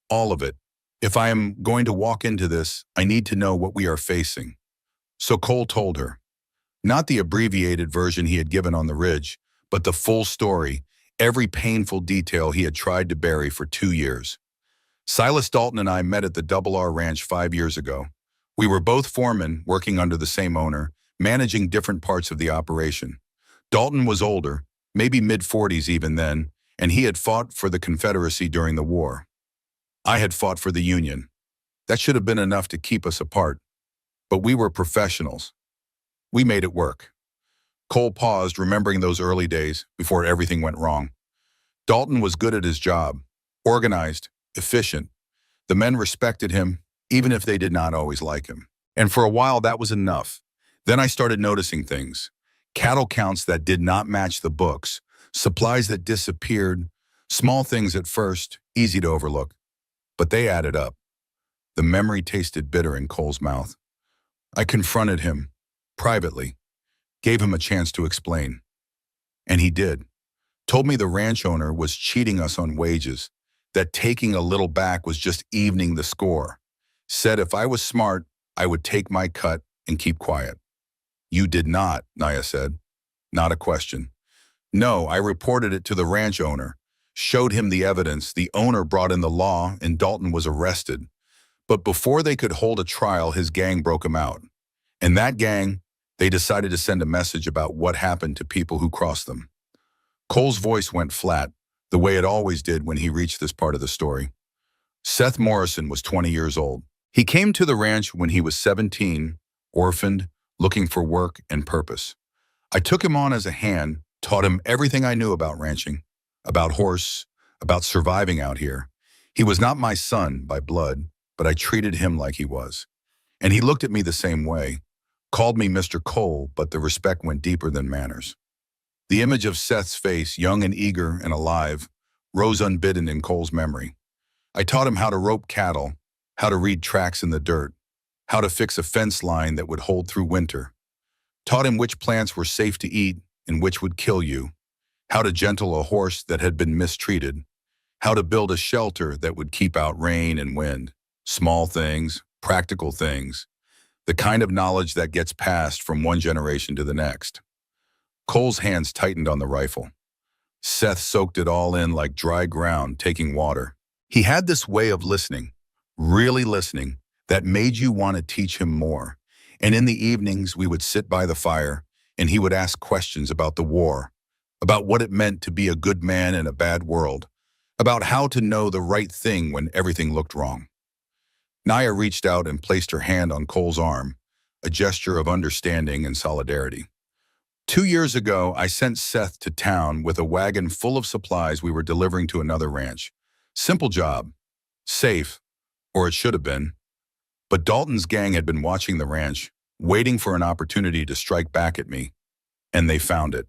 All of it. If I am going to walk into this, I need to know what we are facing. So Cole told her. Not the abbreviated version he had given on the ridge, but the full story, every painful detail he had tried to bury for 2 years. Silas Dalton and I met at the Double R Ranch 5 years ago. We were both foremen working under the same owner, managing different parts of the operation. Dalton was older, maybe mid-40s even then, and he had fought for the Confederacy during the war. I had fought for the Union. That should have been enough to keep us apart. But we were professionals. We made it work. Cole paused, remembering those early days before everything went wrong. Dalton was good at his job, organized, efficient. The men respected him, even if they did not always like him. And for a while, that was enough. Then I started noticing things. Cattle counts that did not match the books, supplies that disappeared, small things at first, easy to overlook. But they added up. The memory tasted bitter in Cole's mouth. I confronted him, privately, gave him a chance to explain. And he did. Told me the ranch owner was cheating us on wages, that taking a little back was just evening the score. Said if I was smart, I would take my cut and keep quiet. You did not, Naya said. Not a question. No, I reported it to the ranch owner, showed him the evidence, the owner brought in the law, and Dalton was arrested. But before they could hold a trial, his gang broke him out. And that gang, they decided to send a message about what happened to people who crossed them. Cole's voice went flat, the way it always did when he reached this part of the story. Seth Morrison was 20 years old. He came to the ranch when he was 17, orphaned, looking for work and purpose. I took him on as a hand, taught him everything I knew about ranching, about horse, about surviving out here. He was not my son by blood, but I treated him like he was. And he looked at me the same way, called me Mr. Cole, but the respect went deeper than manners. The image of Seth's face, young and eager and alive, rose unbidden in Cole's memory. I taught him how to rope cattle, how to read tracks in the dirt, how to fix a fence line that would hold through winter. Taught him which plants were safe to eat and which would kill you, how to gentle a horse that had been mistreated, how to build a shelter that would keep out rain and wind. Small things, practical things, the kind of knowledge that gets passed from one generation to the next. Cole's hands tightened on the rifle. Seth soaked it all in like dry ground taking water. He had this way of listening, really listening, that made you want to teach him more. And in the evenings, we would sit by the fire, and he would ask questions about the war, about what it meant to be a good man in a bad world, about how to know the right thing when everything looked wrong. Naya reached out and placed her hand on Cole's arm, a gesture of understanding and solidarity. 2 years ago, I sent Seth to town with a wagon full of supplies we were delivering to another ranch. Simple job. Safe, or it should have been. But Dalton's gang had been watching the ranch, waiting for an opportunity to strike back at me, and they found it.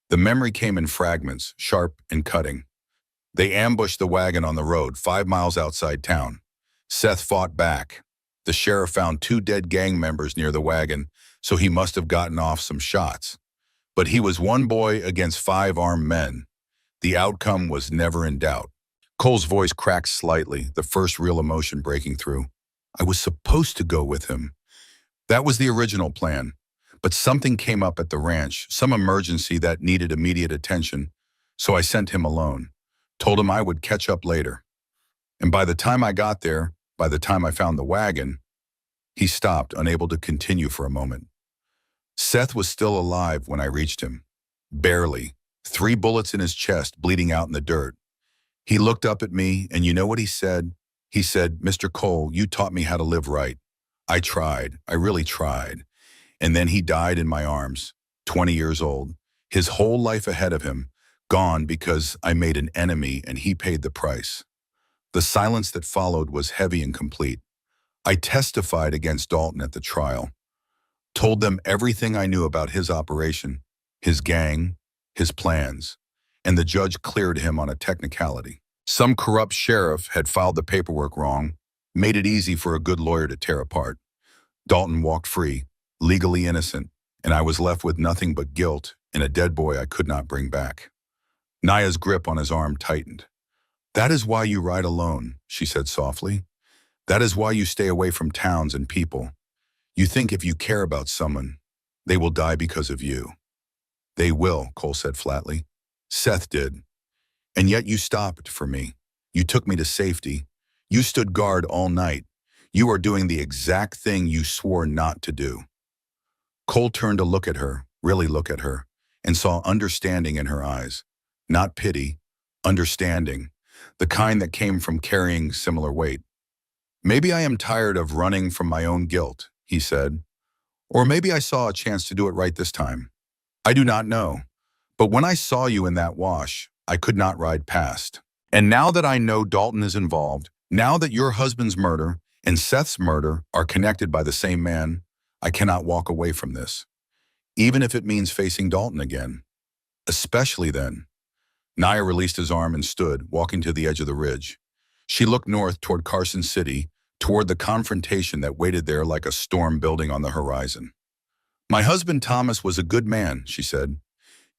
The memory came in fragments, sharp and cutting. They ambushed the wagon on the road, 5 miles outside town. Seth fought back. The sheriff found 2 dead gang members near the wagon, so he must have gotten off some shots. But he was one boy against 5 armed men. The outcome was never in doubt. Cole's voice cracked slightly, the first real emotion breaking through. I was supposed to go with him. That was the original plan. But something came up at the ranch, some emergency that needed immediate attention, so I sent him alone. Told him I would catch up later. And by the time I got there, by the time I found the wagon, he stopped, unable to continue for a moment. Seth was still alive when I reached him. Barely. 3 bullets in his chest, bleeding out in the dirt. He looked up at me, and you know what he said? He said, Mr. Cole, you taught me how to live right. I tried. I really tried. And then he died in my arms, 20 years old, his whole life ahead of him, gone because I made an enemy and he paid the price. The silence that followed was heavy and complete. I testified against Dalton at the trial, told them everything I knew about his operation, his gang, his plans, and the judge cleared him on a technicality. Some corrupt sheriff had filed the paperwork wrong, made it easy for a good lawyer to tear apart. Dalton walked free, legally innocent, and I was left with nothing but guilt and a dead boy I could not bring back. Naya's grip on his arm tightened. That is why you ride alone, she said softly. That is why you stay away from towns and people. You think if you care about someone, they will die because of you. They will, Cole said flatly. Seth did. And yet you stopped for me. You took me to safety. You stood guard all night. You are doing the exact thing you swore not to do. Cole turned to look at her, really look at her, and saw understanding in her eyes. Not pity, understanding, the kind that came from carrying similar weight. Maybe I am tired of running from my own guilt, he said. Or maybe I saw a chance to do it right this time. I do not know. But when I saw you in that wash, I could not ride past. And now that I know Dalton is involved, now that your husband's murder and Seth's murder are connected by the same man, I cannot walk away from this. even if it means facing Dalton again. Especially then. Naya released his arm and stood, walking to the edge of the ridge. She looked north toward Carson City, toward the confrontation that waited there like a storm building on the horizon. My husband Thomas was a good man, she said.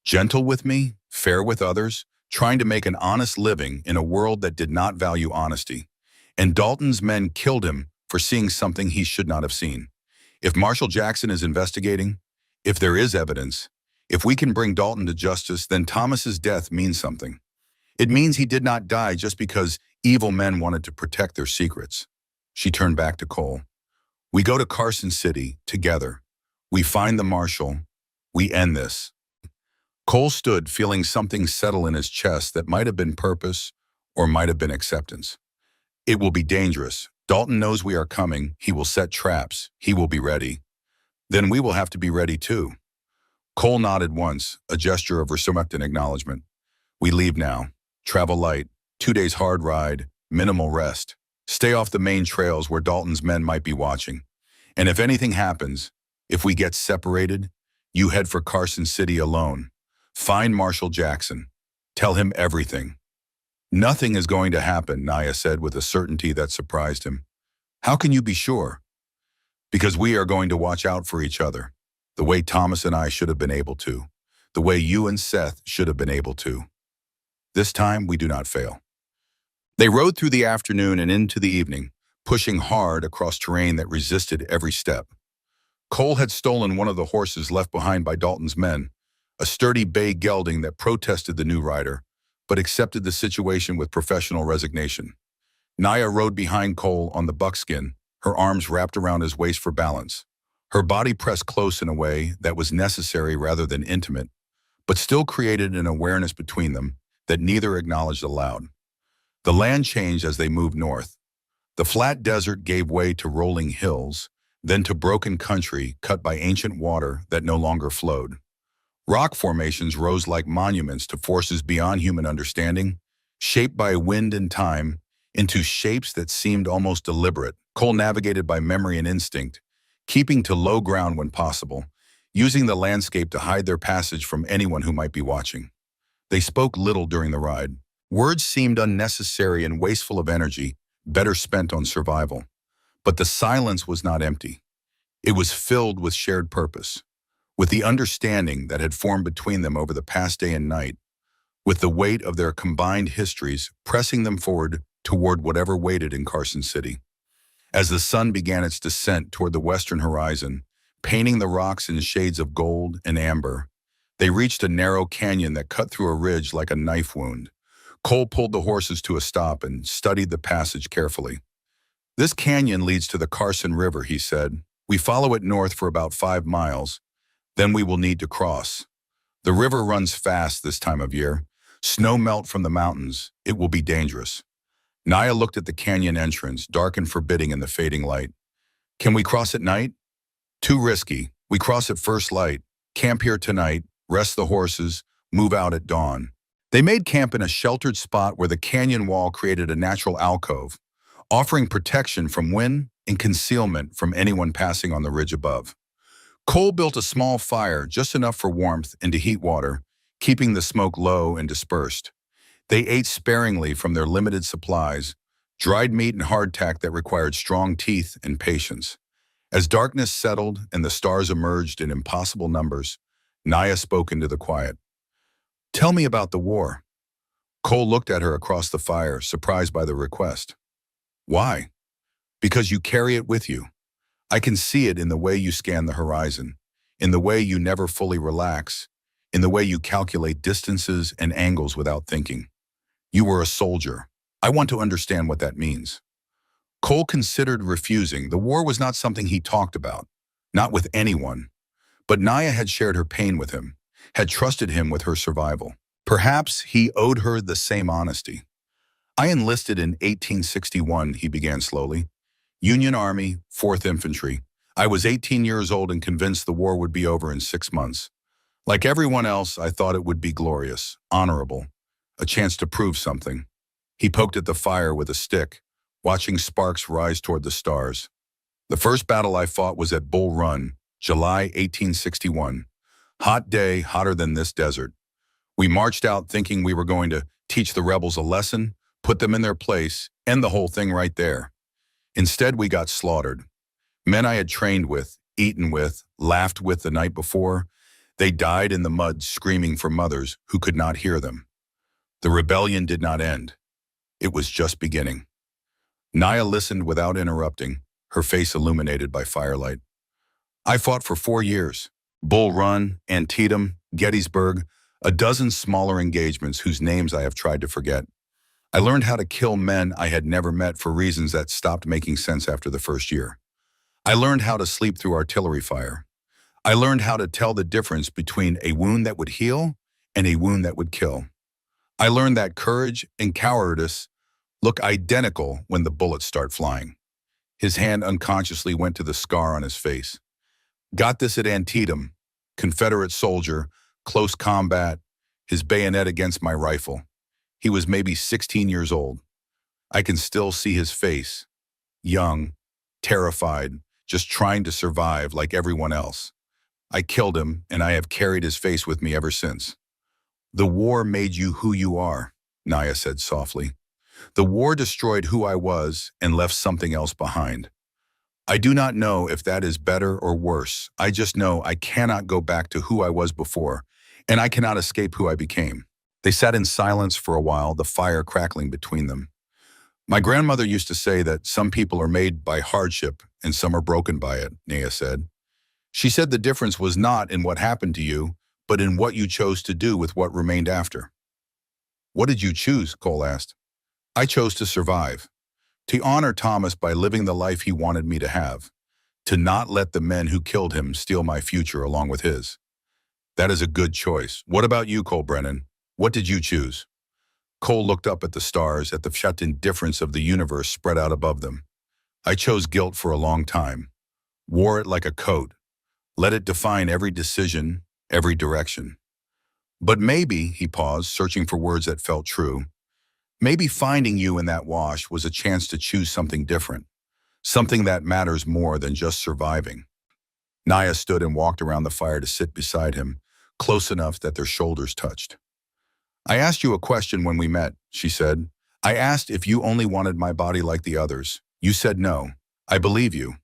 Gentle with me, fair with others, trying to make an honest living in a world that did not value honesty. And Dalton's men killed him for seeing something he should not have seen. If Marshal Jackson is investigating, if there is evidence, if we can bring Dalton to justice, then Thomas's death means something. It means he did not die just because evil men wanted to protect their secrets. She turned back to Cole. We go to Carson City together. We find the marshal. We end this. Cole stood, feeling something settle in his chest that might have been purpose or might have been acceptance. It will be dangerous. Dalton knows we are coming. He will set traps. He will be ready. Then we will have to be ready too. Cole nodded once, a gesture of reluctant acknowledgement. We leave now. Travel light. 2 days hard ride. Minimal rest. Stay off the main trails where Dalton's men might be watching. And if anything happens, if we get separated, you head for Carson City alone. Find Marshal Jackson. Tell him everything. Nothing is going to happen, Naya said with a certainty that surprised him. How can you be sure? Because we are going to watch out for each other, the way Thomas and I should have been able to, the way you and Seth should have been able to. This time, we do not fail. They rode through the afternoon and into the evening, pushing hard across terrain that resisted every step. Cole had stolen one of the horses left behind by Dalton's men, a sturdy bay gelding that protested the new rider, but accepted the situation with professional resignation. Naya rode behind Cole on the buckskin, her arms wrapped around his waist for balance. Her body pressed close in a way that was necessary rather than intimate, but still created an awareness between them that neither acknowledged aloud. The land changed as they moved north. The flat desert gave way to rolling hills, then to broken country cut by ancient water that no longer flowed. Rock formations rose like monuments to forces beyond human understanding, shaped by wind and time into shapes that seemed almost deliberate. Cole navigated by memory and instinct, keeping to low ground when possible, using the landscape to hide their passage from anyone who might be watching. They spoke little during the ride. Words seemed unnecessary and wasteful of energy, better spent on survival. But the silence was not empty. It was filled with shared purpose, with the understanding that had formed between them over the past day and night, with the weight of their combined histories pressing them forward toward whatever waited in Carson City. As the sun began its descent toward the western horizon, painting the rocks in shades of gold and amber, they reached a narrow canyon that cut through a ridge like a knife wound. Cole pulled the horses to a stop and studied the passage carefully. This canyon leads to the Carson River, he said. We follow it north for about 5 miles. Then we will need to cross. The river runs fast this time of year. Snow melt from the mountains. It will be dangerous. Naya looked at the canyon entrance, dark and forbidding in the fading light. Can we cross at night? Too risky. We cross at first light. Camp here tonight, rest the horses, move out at dawn. They made camp in a sheltered spot where the canyon wall created a natural alcove, offering protection from wind and concealment from anyone passing on the ridge above. Cole built a small fire, just enough for warmth and to heat water, keeping the smoke low and dispersed. They ate sparingly from their limited supplies, dried meat and hardtack that required strong teeth and patience. As darkness settled and the stars emerged in impossible numbers, Naya spoke into the quiet. Tell me about the war. Cole looked at her across the fire, surprised by the request. Why? Because you carry it with you. I can see it in the way you scan the horizon, in the way you never fully relax, in the way you calculate distances and angles without thinking. You were a soldier. I want to understand what that means. Cole considered refusing. The war was not something he talked about, not with anyone. But Naya had shared her pain with him, had trusted him with her survival. Perhaps he owed her the same honesty. I enlisted in 1861, he began slowly. Union Army, 4th Infantry. I was 18 years old and convinced the war would be over in 6 months. Like everyone else, I thought it would be glorious, honorable, a chance to prove something. He poked at the fire with a stick, watching sparks rise toward the stars. The first battle I fought was at Bull Run, July 1861. Hot day, hotter than this desert. We marched out thinking we were going to teach the rebels a lesson, put them in their place, end the whole thing right there. Instead, we got slaughtered. Men I had trained with, eaten with, laughed with the night before, they died in the mud screaming for mothers who could not hear them. The rebellion did not end. It was just beginning. Naya listened without interrupting, her face illuminated by firelight. I fought for 4 years. Bull Run, Antietam, Gettysburg, a dozen smaller engagements whose names I have tried to forget. I learned how to kill men I had never met for reasons that stopped making sense after the first year. I learned how to sleep through artillery fire. I learned how to tell the difference between a wound that would heal and a wound that would kill. I learned that courage and cowardice look identical when the bullets start flying. His hand unconsciously went to the scar on his face. Got this at Antietam, Confederate soldier, close combat, his bayonet against my rifle. He was maybe 16 years old. I can still see his face, young, terrified, just trying to survive like everyone else. I killed him, and I have carried his face with me ever since. The war made you who you are, Naya said softly. The war destroyed who I was and left something else behind. I do not know if that is better or worse. I just know I cannot go back to who I was before, and I cannot escape who I became. They sat in silence for a while, the fire crackling between them. My grandmother used to say that some people are made by hardship and some are broken by it, Naya said. She said the difference was not in what happened to you, but in what you chose to do with what remained after. What did you choose? Cole asked. I chose to survive, to honor Thomas by living the life he wanted me to have, to not let the men who killed him steal my future along with his. That is a good choice. What about you, Cole Brennan? What did you choose? Cole looked up at the stars, at the shut indifference of the universe spread out above them. I chose guilt for a long time, wore it like a coat, let it define every decision, every direction. But maybe, he paused, searching for words that felt true, maybe finding you in that wash was a chance to choose something different, something that matters more than just surviving. Naya stood and walked around the fire to sit beside him, close enough that their shoulders touched. I asked you a question when we met, she said. I asked if you only wanted my body like the others. You said no. I believe you.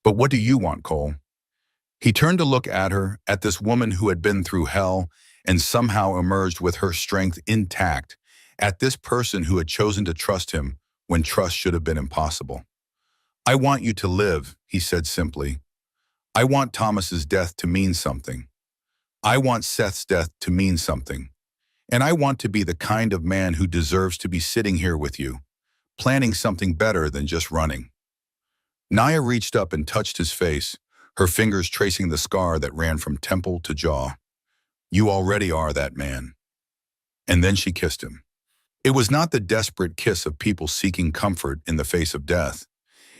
But what do you want, Cole? He turned to look at her, at this woman who had been through hell and somehow emerged with her strength intact, at this person who had chosen to trust him when trust should have been impossible. I want you to live, he said simply. I want Thomas's death to mean something. I want Seth's death to mean something. And I want to be the kind of man who deserves to be sitting here with you, planning something better than just running. Naya reached up and touched his face, her fingers tracing the scar that ran from temple to jaw. You already are that man. And then she kissed him. It was not the desperate kiss of people seeking comfort in the face of death.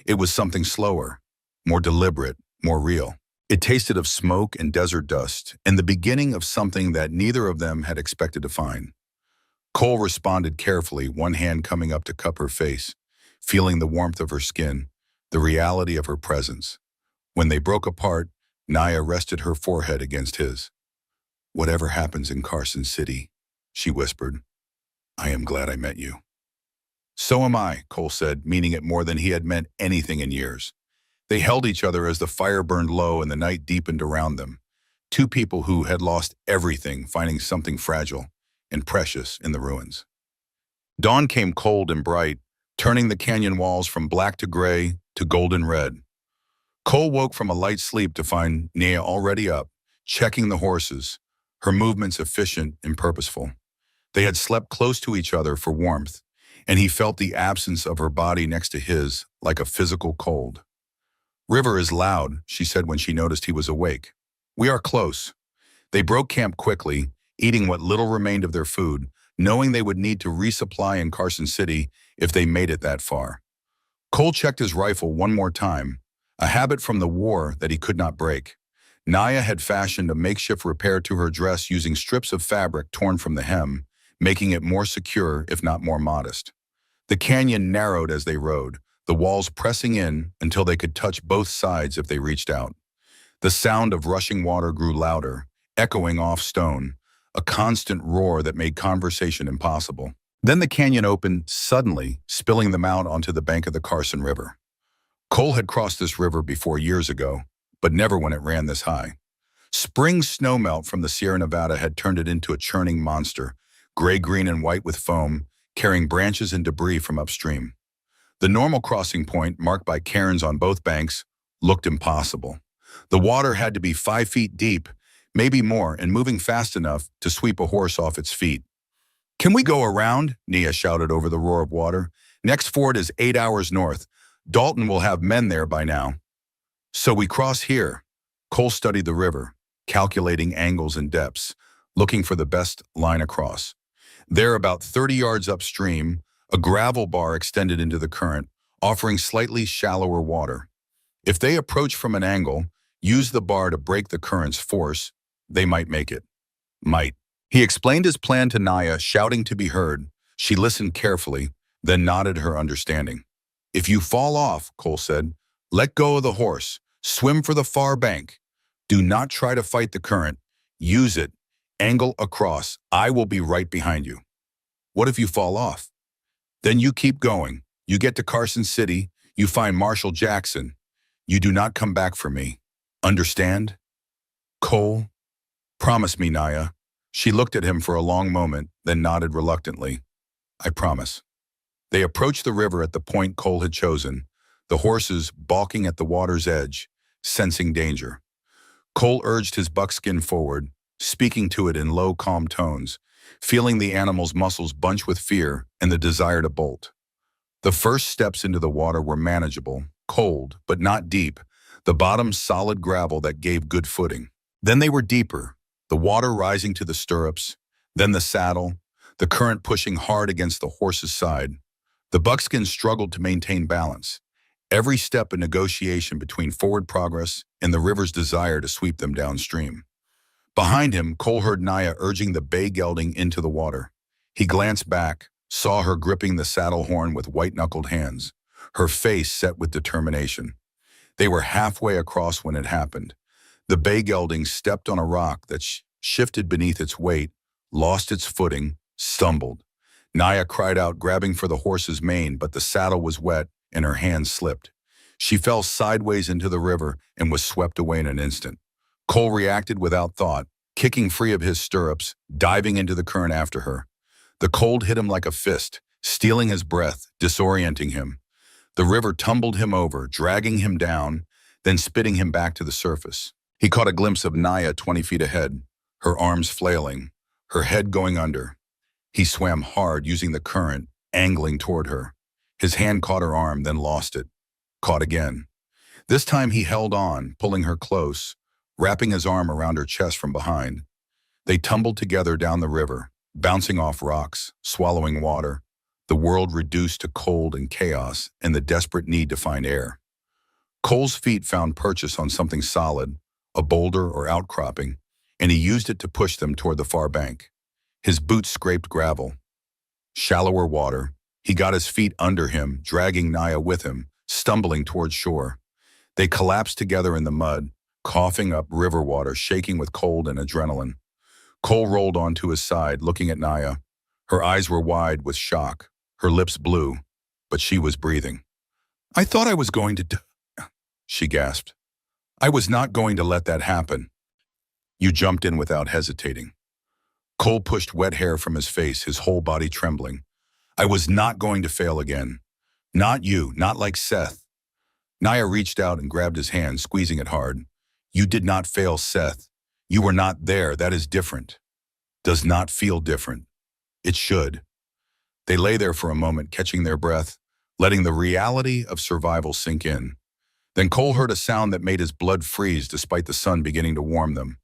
It was something slower, more deliberate, more real. It tasted of smoke and desert dust, and the beginning of something that neither of them had expected to find. Cole responded carefully, one hand coming up to cup her face, feeling the warmth of her skin, the reality of her presence. When they broke apart, Naya rested her forehead against his. Whatever happens in Carson City, she whispered, I am glad I met you. So am I, Cole said, meaning it more than he had meant anything in years. They held each other as the fire burned low and the night deepened around them. Two people who had lost everything, finding something fragile and precious in the ruins. Dawn came cold and bright, turning the canyon walls from black to gray to golden red. Cole woke from a light sleep to find Naya already up, checking the horses, her movements efficient and purposeful. They had slept close to each other for warmth, and he felt the absence of her body next to his like a physical cold. River is loud, she said when she noticed he was awake. We are close. They broke camp quickly, eating what little remained of their food, knowing they would need to resupply in Carson City if they made it that far. Cole checked his rifle one more time, a habit from the war that he could not break. Naya had fashioned a makeshift repair to her dress using strips of fabric torn from the hem, making it more secure if not more modest. The canyon narrowed as they rode, the walls pressing in until they could touch both sides if they reached out. The sound of rushing water grew louder, echoing off stone, a constant roar that made conversation impossible. Then the canyon opened suddenly, spilling them out onto the bank of the Carson River. Cole had crossed this river before years ago, but never when it ran this high. Spring snowmelt from the Sierra Nevada had turned it into a churning monster, gray, green, and white with foam, carrying branches and debris from upstream. The normal crossing point, marked by cairns on both banks, looked impossible. The water had to be 5 feet deep, maybe more, and moving fast enough to sweep a horse off its feet. "Can we go around?" Nia shouted over the roar of water. "Next ford is 8 hours north. Dalton will have men there by now." "So we cross here." Cole studied the river, calculating angles and depths, looking for the best line across. There, about 30 yards upstream, a gravel bar extended into the current, offering slightly shallower water. If they approach from an angle, use the bar to break the current's force, they might make it. Might. He explained his plan to Naya, shouting to be heard. She listened carefully, then nodded her understanding. "If you fall off," Cole said, "let go of the horse. Swim for the far bank. Do not try to fight the current. Use it. Angle across. I will be right behind you." "What if you fall off?" "Then you keep going. You get to Carson City. You find Marshall Jackson. You do not come back for me. Understand?" "Cole, promise me, Naya." She looked at him for a long moment, then nodded reluctantly. "I promise." They approached the river at the point Cole had chosen, the horses balking at the water's edge, sensing danger. Cole urged his buckskin forward, speaking to it in low, calm tones, feeling the animal's muscles bunch with fear and the desire to bolt. The first steps into the water were manageable, cold, but not deep, the bottom solid gravel that gave good footing. Then they were deeper, the water rising to the stirrups, then the saddle, the current pushing hard against the horse's side. The buckskin struggled to maintain balance, every step a negotiation between forward progress and the river's desire to sweep them downstream. Behind him, Cole heard Naya urging the bay gelding into the water. He glanced back, saw her gripping the saddle horn with white-knuckled hands, her face set with determination. They were halfway across when it happened. The bay gelding stepped on a rock that shifted beneath its weight, lost its footing, stumbled. Naya cried out, grabbing for the horse's mane, but the saddle was wet and her hands slipped. She fell sideways into the river and was swept away in an instant. Cole reacted without thought, kicking free of his stirrups, diving into the current after her. The cold hit him like a fist, stealing his breath, disorienting him. The river tumbled him over, dragging him down, then spitting him back to the surface. He caught a glimpse of Naya 20 feet ahead, her arms flailing, her head going under. He swam hard, using the current, angling toward her. His hand caught her arm, then lost it. Caught again. This time he held on, pulling her close, wrapping his arm around her chest from behind. They tumbled together down the river, bouncing off rocks, swallowing water, the world reduced to cold and chaos and the desperate need to find air. Cole's feet found purchase on something solid, a boulder or outcropping, and he used it to push them toward the far bank. His boots scraped gravel. Shallower water. He got his feet under him, dragging Naya with him, stumbling toward shore. They collapsed together in the mud, coughing up river water, shaking with cold and adrenaline. Cole rolled onto his side, looking at Naya. Her eyes were wide with shock, her lips blue, but she was breathing. "I thought I was going to die," she gasped. "I was not going to let that happen." You jumped in without hesitating. Cole pushed wet hair from his face, his whole body trembling. "I was not going to fail again. Not you, not like Seth." Naya reached out and grabbed his hand, squeezing it hard. "You did not fail, Seth. You were not there. That is different. Does not feel different. It should." They lay there for a moment, catching their breath, letting the reality of survival sink in. Then Cole heard a sound that made his blood freeze despite the sun beginning to warm them.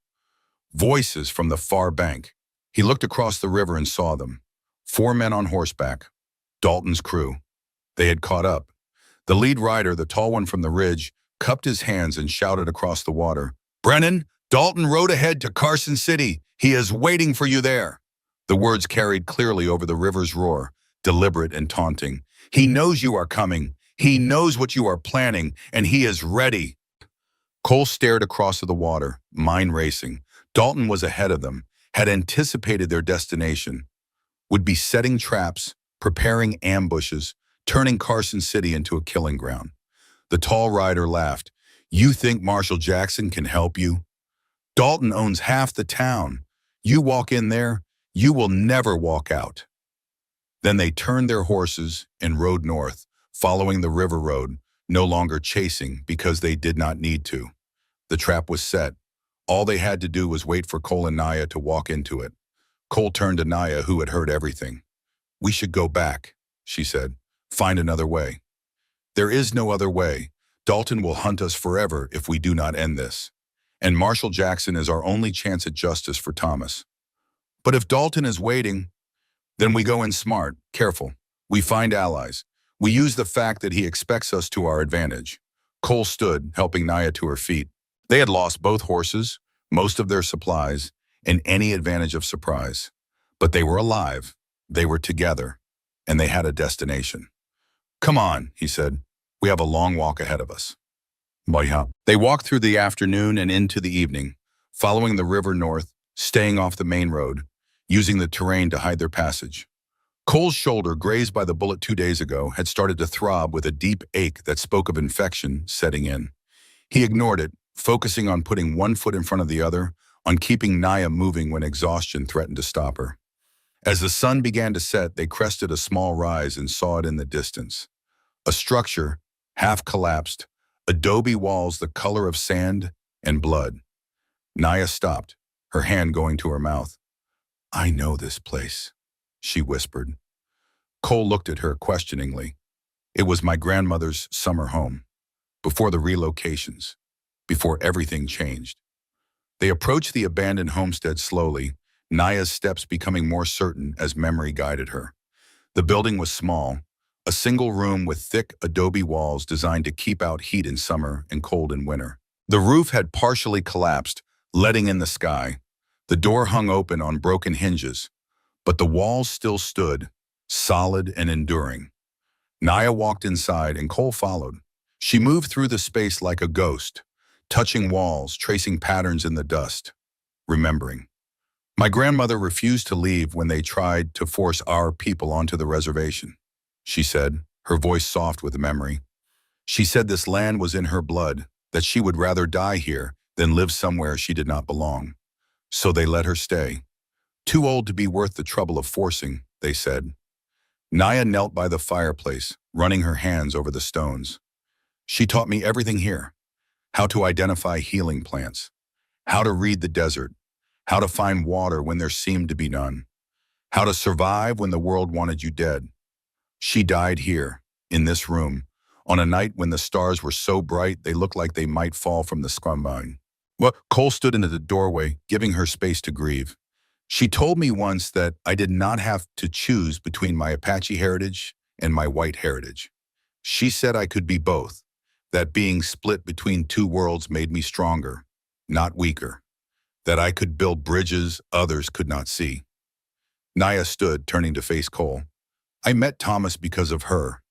Voices from the far bank. He looked across the river and saw them. 4 men on horseback. Dalton's crew. They had caught up. The lead rider, the tall one from the ridge, cupped his hands and shouted across the water, "Brennan, Dalton rode ahead to Carson City. He is waiting for you there." The words carried clearly over the river's roar, deliberate and taunting. "He knows you are coming. He knows what you are planning, and he is ready." Cole stared across to the water, mind racing. Dalton was ahead of them, had anticipated their destination, would be setting traps, preparing ambushes, turning Carson City into a killing ground. The tall rider laughed. You think Marshall Jackson can help you? Dalton owns half the town. You walk in there, you will never walk out. Then they turned their horses and rode north, following the river road, no longer chasing because they did not need to. The trap was set. All they had to do was wait for Cole and Naya to walk into it. Cole turned to Naya, who had heard everything. We should go back, she said. Find another way. There is no other way. Dalton will hunt us forever if we do not end this. And Marshall Jackson is our only chance at justice for Thomas. But if Dalton is waiting, then we go in smart, careful. We find allies. We use the fact that he expects us to our advantage. Cole stood, helping Naya to her feet. They had lost both horses, most of their supplies, and any advantage of surprise. But they were alive, they were together, and they had a destination. Come on, he said. We have a long walk ahead of us. They walked through the afternoon and into the evening, following the river north, staying off the main road, using the terrain to hide their passage. Cole's shoulder, grazed by the bullet 2 days ago, had started to throb with a deep ache that spoke of infection setting in. He ignored it, focusing on putting one foot in front of the other, on keeping Naya moving when exhaustion threatened to stop her. As the sun began to set, they crested a small rise and saw it in the distance. A structure, half collapsed, adobe walls the color of sand and blood. Naya stopped, her hand going to her mouth. I know this place, she whispered. Cole looked at her questioningly. It was my grandmother's summer home, before the relocations, before everything changed. They approached the abandoned homestead slowly, Naya's steps becoming more certain as memory guided her. The building was small, a single room with thick adobe walls designed to keep out heat in summer and cold in winter. The roof had partially collapsed, letting in the sky. The door hung open on broken hinges, but the walls still stood, solid and enduring. Naya walked inside and Cole followed. She moved through the space like a ghost, touching walls, tracing patterns in the dust, remembering. My grandmother refused to leave when they tried to force our people onto the reservation, she said, her voice soft with memory. She said this land was in her blood, that she would rather die here than live somewhere she did not belong. So they let her stay. Too old to be worth the trouble of forcing, they said. Naya knelt by the fireplace, running her hands over the stones. She taught me everything here. How to identify healing plants, how to read the desert, how to find water when there seemed to be none, how to survive when the world wanted you dead. She died here, in this room, on a night when the stars were so bright they looked like they might fall from the sky. Well, Cole stood into the doorway, giving her space to grieve. She told me once that I did not have to choose between my Apache heritage and my white heritage. She said I could be both, that being split between two worlds made me stronger, not weaker, that I could build bridges others could not see. Naya stood, turning to face Cole. I met Thomas because of her.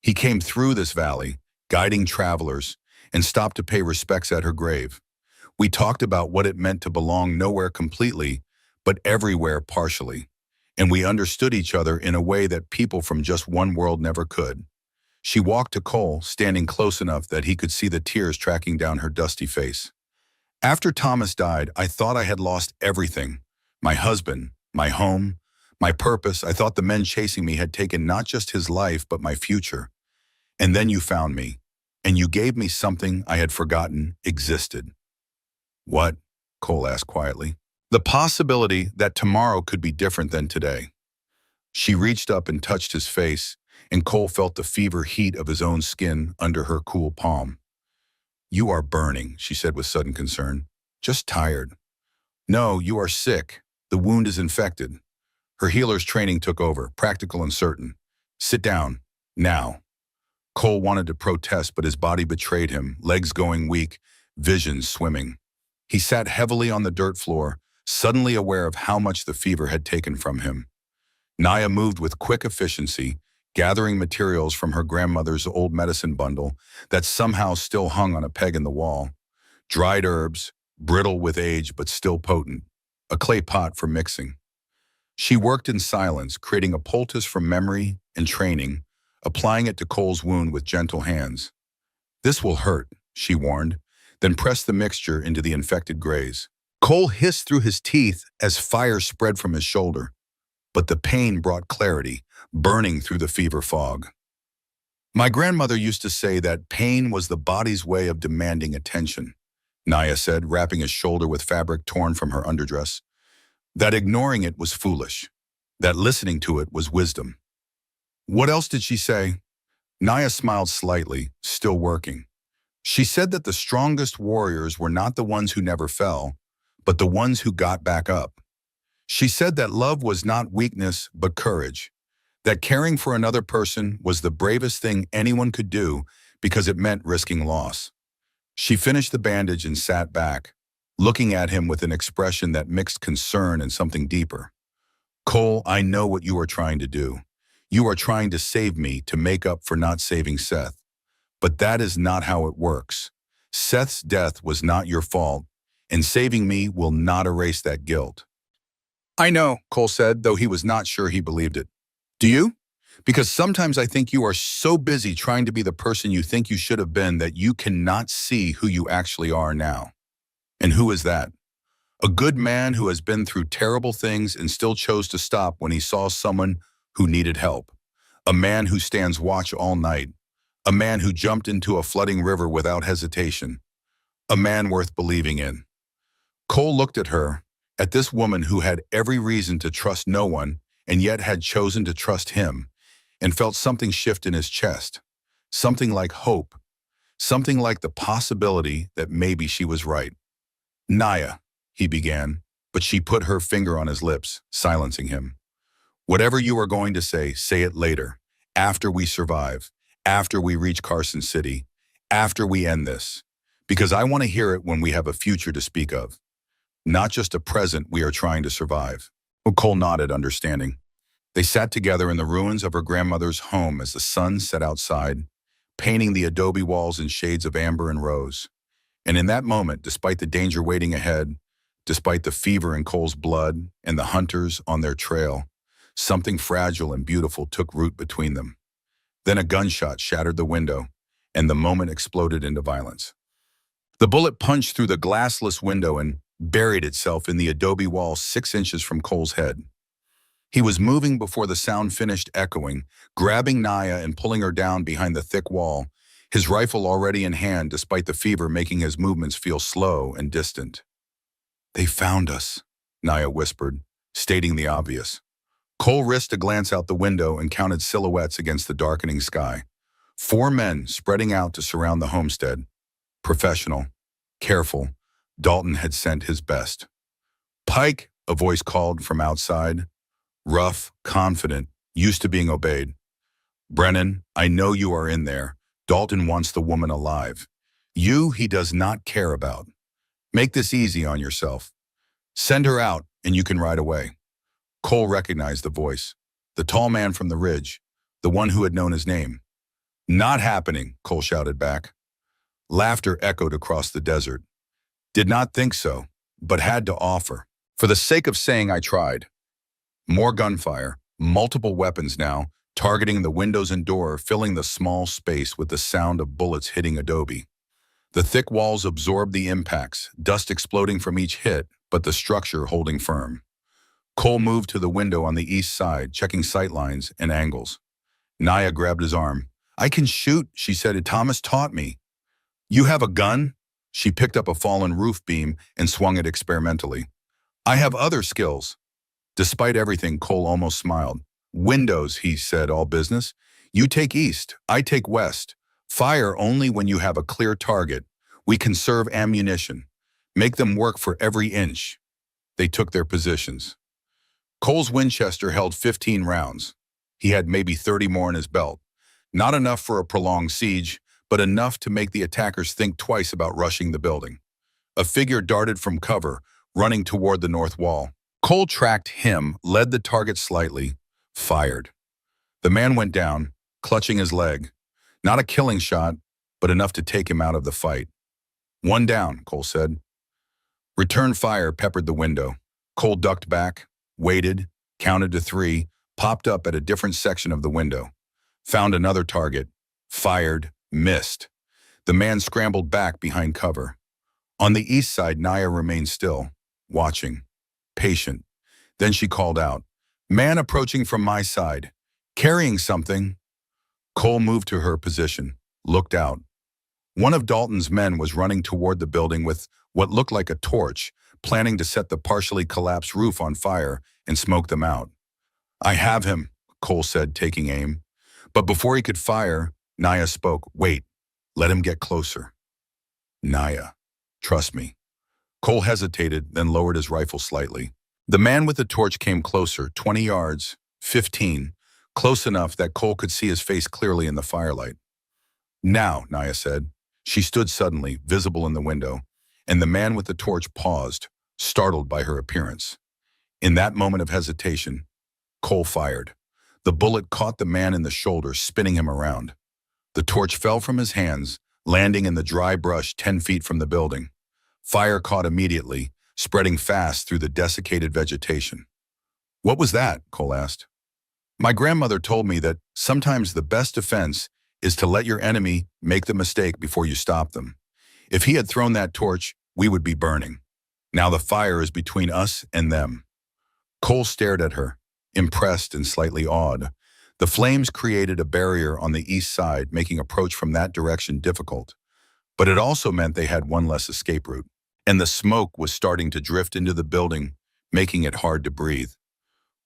He came through this valley, guiding travelers, and stopped to pay respects at her grave. We talked about what it meant to belong nowhere completely, but everywhere partially. And we understood each other in a way that people from just one world never could. She walked to Cole, standing close enough that he could see the tears tracking down her dusty face. After Thomas died, I thought I had lost everything. My husband, my home, my purpose. I thought the men chasing me had taken not just his life, but my future. And then you found me, and you gave me something I had forgotten existed. What? Cole asked quietly. The possibility that tomorrow could be different than today. She reached up and touched his face, and Cole felt the fever heat of his own skin under her cool palm. You are burning, she said with sudden concern. Just tired. No, you are sick. The wound is infected. Her healer's training took over, practical and certain. Sit down, now. Cole wanted to protest, but his body betrayed him, legs going weak, vision swimming. He sat heavily on the dirt floor, suddenly aware of how much the fever had taken from him. Naya moved with quick efficiency, gathering materials from her grandmother's old medicine bundle that somehow still hung on a peg in the wall. Dried herbs, brittle with age but still potent, a clay pot for mixing. She worked in silence, creating a poultice from memory and training, applying it to Cole's wound with gentle hands. "This will hurt," she warned, then pressed the mixture into the infected graze. Cole hissed through his teeth as fire spread from his shoulder, but the pain brought clarity, burning through the fever fog. "My grandmother used to say that pain was the body's way of demanding attention," Naya said, wrapping his shoulder with fabric torn from her underdress. "That ignoring it was foolish. That listening to it was wisdom." "What else did she say?" Naya smiled slightly, still working. "She said that the strongest warriors were not the ones who never fell, but the ones who got back up. She said that love was not weakness, but courage. That caring for another person was the bravest thing anyone could do because it meant risking loss." She finished the bandage and sat back, looking at him with an expression that mixed concern and something deeper. "Cole, I know what you are trying to do. You are trying to save me to make up for not saving Seth. But that is not how it works. Seth's death was not your fault, and saving me will not erase that guilt." "I know," Cole said, though he was not sure he believed it. "Do you? Because sometimes I think you are so busy trying to be the person you think you should have been that you cannot see who you actually are now." "And who is that?" "A good man who has been through terrible things and still chose to stop when he saw someone who needed help. A man who stands watch all night. A man who jumped into a flooding river without hesitation. A man worth believing in." Cole looked at her, at this woman who had every reason to trust no one and yet had chosen to trust him, and felt something shift in his chest. Something like hope. Something like the possibility that maybe she was right. "Naya," he began, but she put her finger on his lips, silencing him. "Whatever you are going to say it later, after we survive, after we reach Carson City, after we end this. Because I want to hear it when we have a future to speak of. Not just a present we are trying to survive." Cole nodded, understanding. They sat together in the ruins of her grandmother's home as the sun set outside, painting the adobe walls in shades of amber and rose. And in that moment, despite the danger waiting ahead, despite the fever in Cole's blood and the hunters on their trail, something fragile and beautiful took root between them. Then a gunshot shattered the window, and the moment exploded into violence. The bullet punched through the glassless window and buried itself in the adobe wall 6 inches from Cole's head. He was moving before the sound finished echoing, grabbing Naya and pulling her down behind the thick wall, his rifle already in hand despite the fever making his movements feel slow and distant. "They found us," Naya whispered, stating the obvious. Cole risked a glance out the window and counted silhouettes against the darkening sky. 4 men spreading out to surround the homestead. Professional, careful, Dalton had sent his best. "Pike," a voice called from outside. Rough, confident, used to being obeyed. "Brennan, I know you are in there. Dalton wants the woman alive. You he does not care about. Make this easy on yourself. Send her out and you can ride away." Cole recognized the voice. The tall man from the ridge, the one who had known his name. "Not happening," Cole shouted back. Laughter echoed across the desert. "Did not think so, but had to offer. For the sake of saying I tried." More gunfire, multiple weapons now, targeting the windows and door, filling the small space with the sound of bullets hitting adobe. The thick walls absorbed the impacts, dust exploding from each hit, but the structure holding firm. Cole moved to the window on the east side, checking sightlines and angles. Naya grabbed his arm. "I can shoot," she said. "Thomas taught me." "You have a gun?" She picked up a fallen roof beam and swung it experimentally. "I have other skills." Despite everything, Cole almost smiled. "Windows," he said, "all business. You take east, I take west. Fire only when you have a clear target. We conserve ammunition. Make them work for every inch." They took their positions. Cole's Winchester held 15 rounds. He had maybe 30 more in his belt. Not enough for a prolonged siege, but enough to make the attackers think twice about rushing the building. A figure darted from cover, running toward the north wall. Cole tracked him, led the target slightly, fired. The man went down, clutching his leg. Not a killing shot, but enough to take him out of the fight. "One down," Cole said. Return fire peppered the window. Cole ducked back, waited, counted to 3, popped up at a different section of the window. Found another target, fired, missed. The man scrambled back behind cover. On the east side, Naya remained still, watching, patient. Then she called out, "Man approaching from my side, carrying something." Cole moved to her position, looked out. One of Dalton's men was running toward the building with what looked like a torch, planning to set the partially collapsed roof on fire and smoke them out. "I have him," Cole said, taking aim. But before he could fire, Naya spoke. "Wait, let him get closer." "Naya, trust me." Cole hesitated, then lowered his rifle slightly. The man with the torch came closer, 20 yards, 15, close enough that Cole could see his face clearly in the firelight. "Now," Naya said. She stood suddenly, visible in the window, and the man with the torch paused, startled by her appearance. In that moment of hesitation, Cole fired. The bullet caught the man in the shoulder, spinning him around. The torch fell from his hands, landing in the dry brush 10 feet from the building. Fire caught immediately, spreading fast through the desiccated vegetation. "What was that?" Cole asked. "My grandmother told me that sometimes the best defense is to let your enemy make the mistake before you stop them. If he had thrown that torch, we would be burning. Now the fire is between us and them." Cole stared at her, impressed and slightly awed. The flames created a barrier on the east side, making approach from that direction difficult. But it also meant they had one less escape route. And the smoke was starting to drift into the building, making it hard to breathe.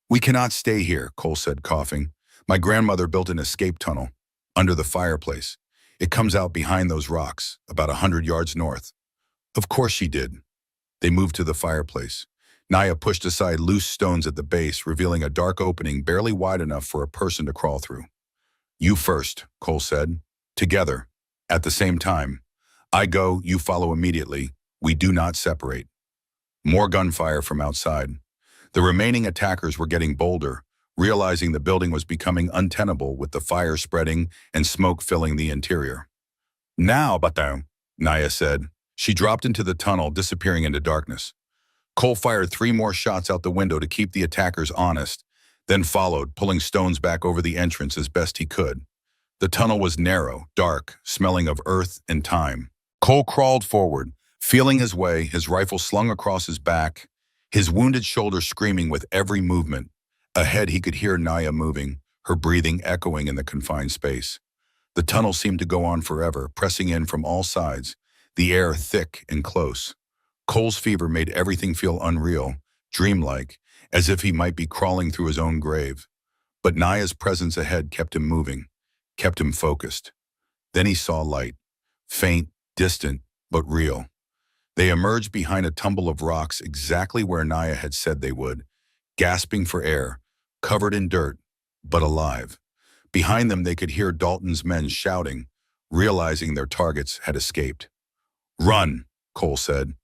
"We cannot stay here," Cole said, coughing. "My grandmother built an escape tunnel under the fireplace. It comes out behind those rocks, about 100 yards north." "Of course she did." They moved to the fireplace. Naya pushed aside loose stones at the base, revealing a dark opening barely wide enough for a person to crawl through. "You first," Cole said. "Together. At the same time. I go, you follow immediately. We do not separate." More gunfire from outside. The remaining attackers were getting bolder, realizing the building was becoming untenable with the fire spreading and smoke filling the interior. "Now, Batam," Naya said. She dropped into the tunnel, disappearing into darkness. Cole fired 3 more shots out the window to keep the attackers honest, then followed, pulling stones back over the entrance as best he could. The tunnel was narrow, dark, smelling of earth and time. Cole crawled forward, feeling his way, his rifle slung across his back, his wounded shoulder screaming with every movement. Ahead he could hear Naya moving, her breathing echoing in the confined space. The tunnel seemed to go on forever, pressing in from all sides, the air thick and close. Cole's fever made everything feel unreal, dreamlike, as if he might be crawling through his own grave. But Naya's presence ahead kept him moving, kept him focused. Then he saw light, faint, distant, but real. They emerged behind a tumble of rocks exactly where Naya had said they would, gasping for air, covered in dirt, but alive. Behind them they could hear Dalton's men shouting, realizing their targets had escaped. "Run," Cole said.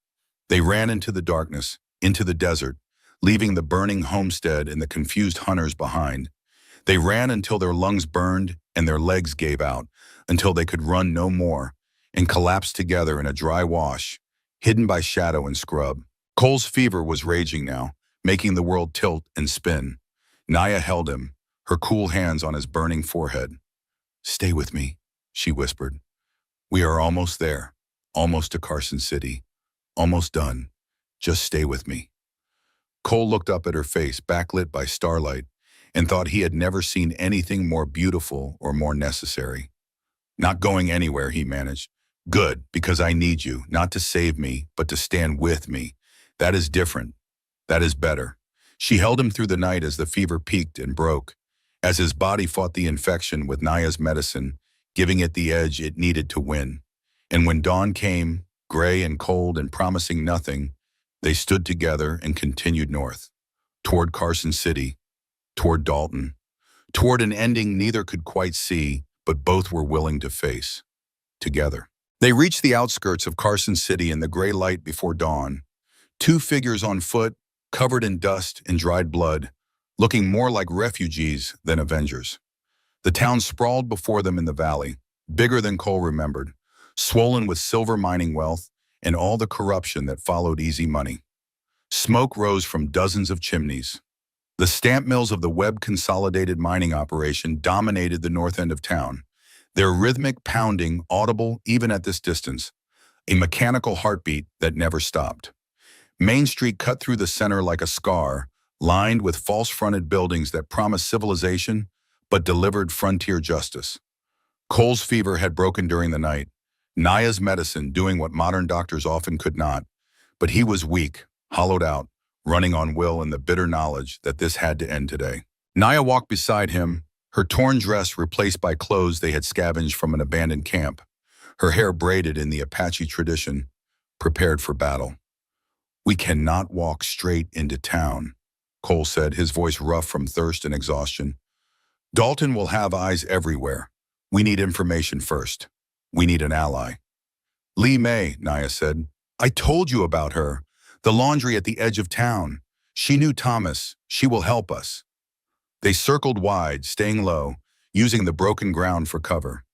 They ran into the darkness, into the desert, leaving the burning homestead and the confused hunters behind. They ran until their lungs burned and their legs gave out, until they could run no more, and collapsed together in a dry wash, hidden by shadow and scrub. Cole's fever was raging now, making the world tilt and spin. Naya held him, her cool hands on his burning forehead. "Stay with me," she whispered. "We are almost there, almost to Carson City. Almost done. Just stay with me." Cole looked up at her face, backlit by starlight, and thought he had never seen anything more beautiful or more necessary. "Not going anywhere," he managed. "Good, because I need you, not to save me, but to stand with me. That is different. That is better." She held him through the night as the fever peaked and broke, as his body fought the infection with Naya's medicine, giving it the edge it needed to win. And when dawn came, gray and cold and promising nothing, they stood together and continued north, toward Carson City, toward Dalton, toward an ending neither could quite see, but both were willing to face, together. They reached the outskirts of Carson City in the gray light before dawn, 2 figures on foot, covered in dust and dried blood, looking more like refugees than avengers. The town sprawled before them in the valley, bigger than Cole remembered, swollen with silver mining wealth, and all the corruption that followed easy money. Smoke rose from dozens of chimneys. The stamp mills of the Webb Consolidated Mining Operation dominated the north end of town, their rhythmic pounding audible even at this distance, a mechanical heartbeat that never stopped. Main Street cut through the center like a scar, lined with false-fronted buildings that promised civilization but delivered frontier justice. Cole's fever had broken during the night, Naya's medicine doing what modern doctors often could not, but he was weak, hollowed out, running on will and the bitter knowledge that this had to end today. Naya walked beside him, her torn dress replaced by clothes they had scavenged from an abandoned camp, her hair braided in the Apache tradition, prepared for battle. "We cannot walk straight into town," Cole said, his voice rough from thirst and exhaustion. "Dalton will have eyes everywhere. We need information first. We need an ally." "Lee May," Naya said. "I told you about her. The laundry at the edge of town. She knew Thomas. She will help us." They circled wide, staying low, using the broken ground for cover.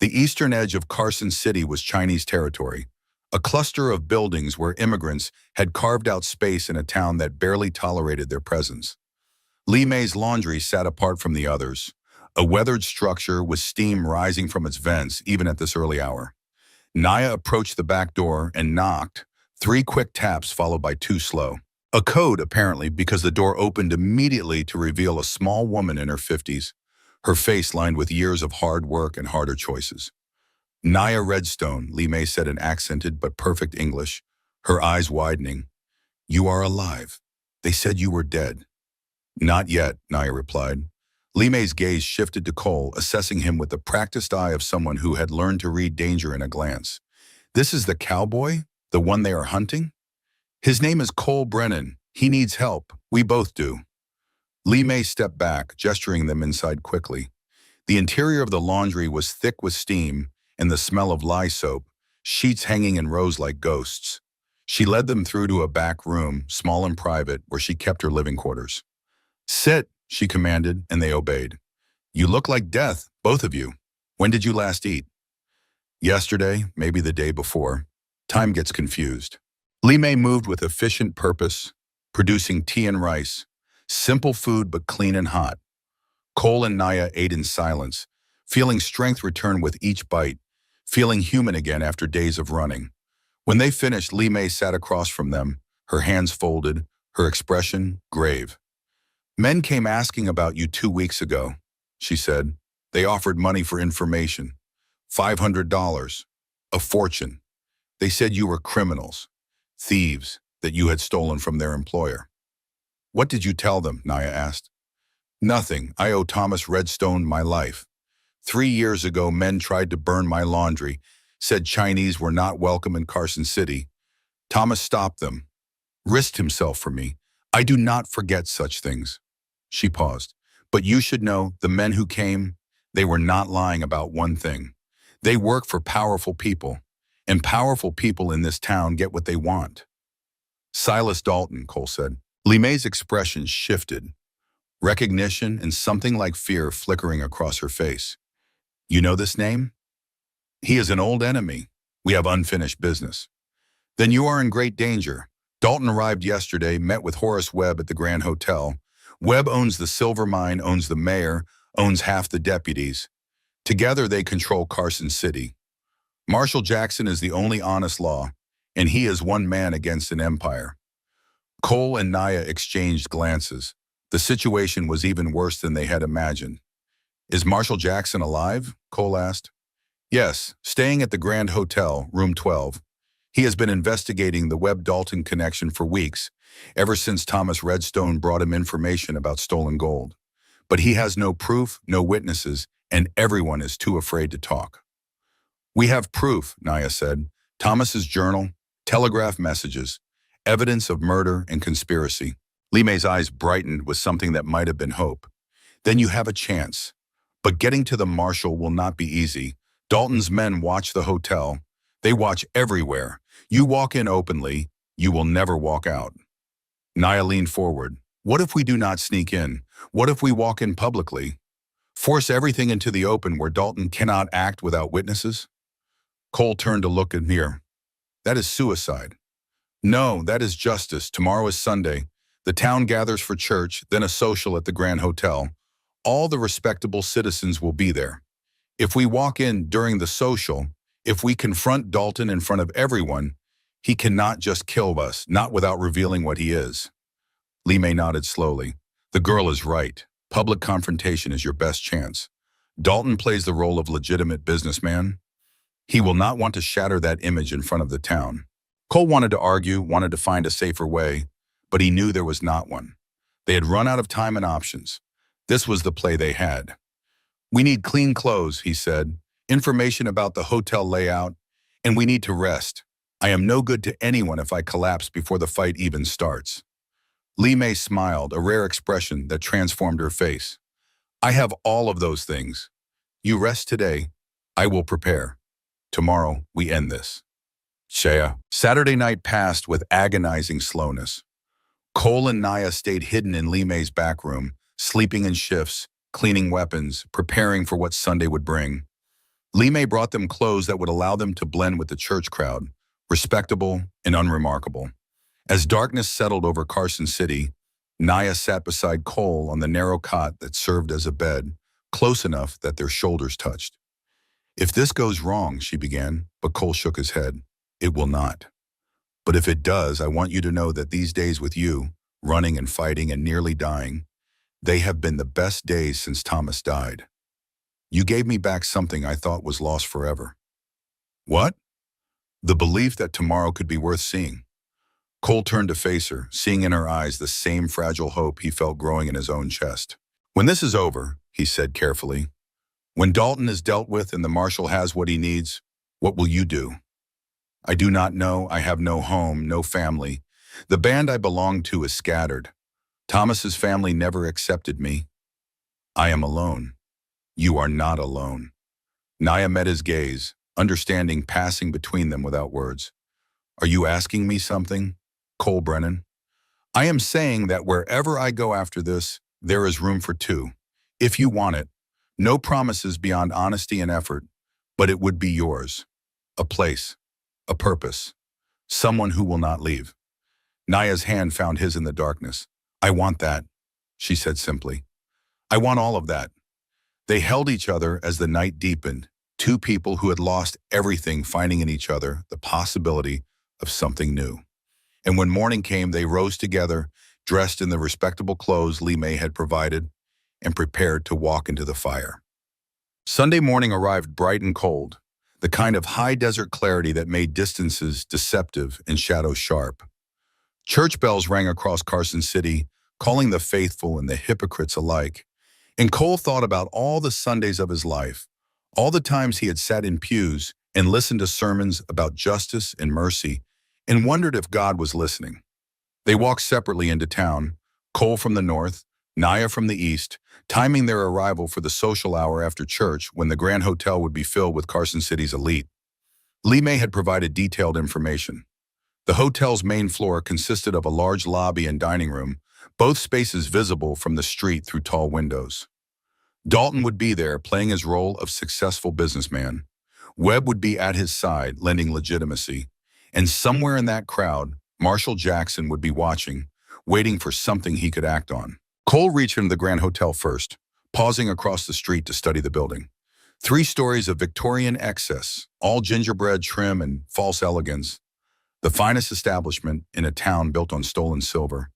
The eastern edge of Carson City was Chinese territory, a cluster of buildings where immigrants had carved out space in a town that barely tolerated their presence. Lee May's laundry sat apart from the others, a weathered structure with steam rising from its vents even at this early hour. Naya approached the back door and knocked, 3 quick taps followed by 2 slow. A code, apparently, because the door opened immediately to reveal a small woman in her 50s, her face lined with years of hard work and harder choices. "Naya Redstone," Lee May said in accented but perfect English, her eyes widening. "You are alive. They said you were dead." "Not yet," Naya replied. Lee May's gaze shifted to Cole, assessing him with the practiced eye of someone who had learned to read danger in a glance. "This is the cowboy? The one they are hunting?" "His name is Cole Brennan. He needs help. We both do." Lee May stepped back, gesturing them inside quickly. The interior of the laundry was thick with steam and the smell of lye soap, sheets hanging in rows like ghosts. She led them through to a back room, small and private, where she kept her living quarters. "Sit," she commanded, and they obeyed. "You look like death, both of you. When did you last eat?" "Yesterday, maybe the day before. Time gets confused." Lee May moved with efficient purpose, producing tea and rice, simple food but clean and hot. Cole and Naya ate in silence, feeling strength return with each bite, feeling human again after days of running. When they finished, Lee May sat across from them, her hands folded, her expression grave. "Men came asking about you 2 weeks ago," she said. "They offered money for information. $500. A fortune. They said you were criminals, thieves, that you had stolen from their employer." "What did you tell them?" Naya asked. "Nothing. I owe Thomas Redstone my life. 3 years ago, men tried to burn my laundry, said Chinese were not welcome in Carson City. Thomas stopped them, risked himself for me. I do not forget such things." She paused. "But you should know, the men who came, they were not lying about one thing. They work for powerful people, and powerful people in this town get what they want." "Silas Dalton," Cole said. Lee May's expression shifted, recognition and something like fear flickering across her face. "You know this name?" "He is an old enemy. We have unfinished business." "Then you are in great danger. Dalton arrived yesterday, met with Horace Webb at the Grand Hotel. Webb owns the silver mine, owns the mayor, owns half the deputies. Together they control Carson City. Marshall Jackson is the only honest law, and he is one man against an empire." Cole and Naya exchanged glances. The situation was even worse than they had imagined. "Is Marshall Jackson alive?" Cole asked. "Yes, staying at the Grand Hotel, room 12. He has been investigating the Webb-Dalton connection for weeks, ever since Thomas Redstone brought him information about stolen gold. But he has no proof, no witnesses, and everyone is too afraid to talk." "We have proof," Naya said. "Thomas's journal, telegraph messages, evidence of murder and conspiracy." Lee May's eyes brightened with something that might have been hope. "Then you have a chance. But getting to the marshal will not be easy. Dalton's men watch the hotel. They watch everywhere. You walk in openly, you will never walk out." Naya leaned forward. "What if we do not sneak in? What if we walk in publicly? Force everything into the open where Dalton cannot act without witnesses?" Cole turned to look at Mir. That is suicide. No, that is justice. Tomorrow is Sunday. The town gathers for church, then a social at the Grand Hotel. All the respectable citizens will be there. If we walk in during the social, if we confront Dalton in front of everyone, he cannot just kill us, not without revealing what he is. Lee May nodded slowly. The girl is right. Public confrontation is your best chance. Dalton plays the role of legitimate businessman. He will not want to shatter that image in front of the town. Cole wanted to argue, wanted to find a safer way, but he knew there was not one. They had run out of time and options. This was the play they had. We need clean clothes, he said, information about the hotel layout, and we need to rest. I am no good to anyone if I collapse before the fight even starts. Lee May smiled, a rare expression that transformed her face. I have all of those things. You rest today. I will prepare. Tomorrow, we end this. Shea. Saturday night passed with agonizing slowness. Cole and Naya stayed hidden in Lee May's back room, sleeping in shifts, cleaning weapons, preparing for what Sunday would bring. Lee May brought them clothes that would allow them to blend with the church crowd, respectable and unremarkable. As darkness settled over Carson City, Naya sat beside Cole on the narrow cot that served as a bed, close enough that their shoulders touched. If this goes wrong, she began, but Cole shook his head. It will not. But if it does, I want you to know that these days with you, running and fighting and nearly dying, they have been the best days since Thomas died. You gave me back something I thought was lost forever. What? The belief that tomorrow could be worth seeing. Cole turned to face her, seeing in her eyes the same fragile hope he felt growing in his own chest. When this is over, he said carefully, when Dalton is dealt with and the marshal has what he needs, what will you do? I do not know. I have no home, no family. The band I belong to is scattered. Thomas's family never accepted me. I am alone. You are not alone. Naya met his gaze, understanding passing between them without words. Are you asking me something, Cole Brennan? I am saying that wherever I go after this, there is room for two. If you want it, no promises beyond honesty and effort, but it would be yours. A place, a purpose, someone who will not leave. Naya's hand found his in the darkness. I want that, she said simply. I want all of that. They held each other as the night deepened, two people who had lost everything finding in each other the possibility of something new. And when morning came, they rose together, dressed in the respectable clothes Lee May had provided, and prepared to walk into the fire. Sunday morning arrived bright and cold, the kind of high desert clarity that made distances deceptive and shadows sharp. Church bells rang across Carson City, calling the faithful and the hypocrites alike. And Cole thought about all the Sundays of his life, all the times he had sat in pews and listened to sermons about justice and mercy, and wondered if God was listening. They walked separately into town, Cole from the north, Naya from the east, timing their arrival for the social hour after church when the Grand Hotel would be filled with Carson City's elite. Lee May had provided detailed information. The hotel's main floor consisted of a large lobby and dining room, both spaces visible from the street through tall windows. Dalton would be there, playing his role of successful businessman. Webb would be at his side, lending legitimacy. And somewhere in that crowd, Marshal Jackson would be watching, waiting for something he could act on. Cole reached into the Grand Hotel first, pausing across the street to study the building. 3 stories of Victorian excess, all gingerbread trim and false elegance. The finest establishment in a town built on stolen silver.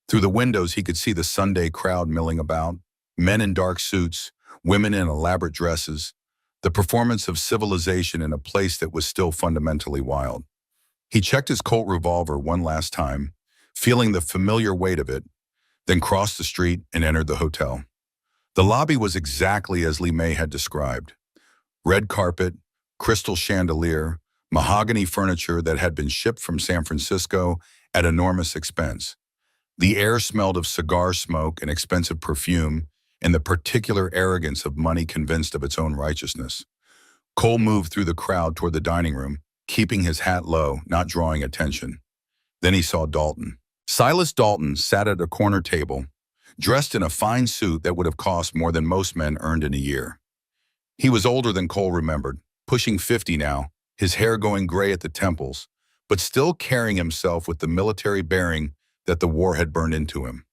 Through the windows, he could see the Sunday crowd milling about, men in dark suits, women in elaborate dresses, the performance of civilization in a place that was still fundamentally wild. He checked his Colt revolver one last time, feeling the familiar weight of it, then crossed the street and entered the hotel. The lobby was exactly as Lee May had described. Red carpet, crystal chandelier, mahogany furniture that had been shipped from San Francisco at enormous expense. The air smelled of cigar smoke and expensive perfume and the particular arrogance of money convinced of its own righteousness. Cole moved through the crowd toward the dining room, keeping his hat low, not drawing attention. Then he saw Dalton. Silas Dalton sat at a corner table, dressed in a fine suit that would have cost more than most men earned in a year. He was older than Cole remembered, pushing 50 now, his hair going gray at the temples, but still carrying himself with the military bearing that the war had burned into him.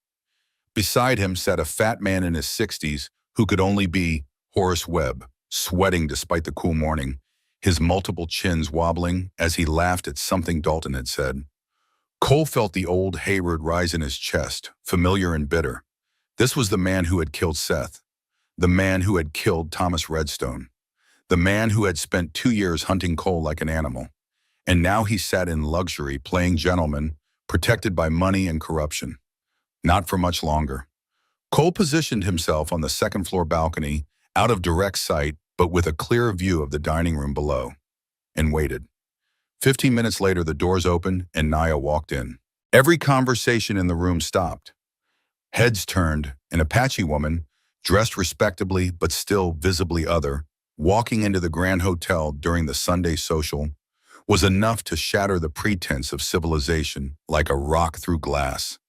Beside him sat a fat man in his 60s who could only be Horace Webb, sweating despite the cool morning, his multiple chins wobbling as he laughed at something Dalton had said. Cole felt the old Hayward rise in his chest, familiar and bitter. This was the man who had killed Seth, the man who had killed Thomas Redstone, the man who had spent 2 years hunting Cole like an animal. And now he sat in luxury, playing gentleman, protected by money and corruption. Not for much longer. Cole positioned himself on the second-floor balcony, out of direct sight, but with a clear view of the dining room below, and waited. 15 minutes later, the doors opened and Naya walked in. Every conversation in the room stopped. Heads turned, an Apache woman, dressed respectably but still visibly other, walking into the Grand Hotel during the Sunday social, was enough to shatter the pretense of civilization like a rock through glass.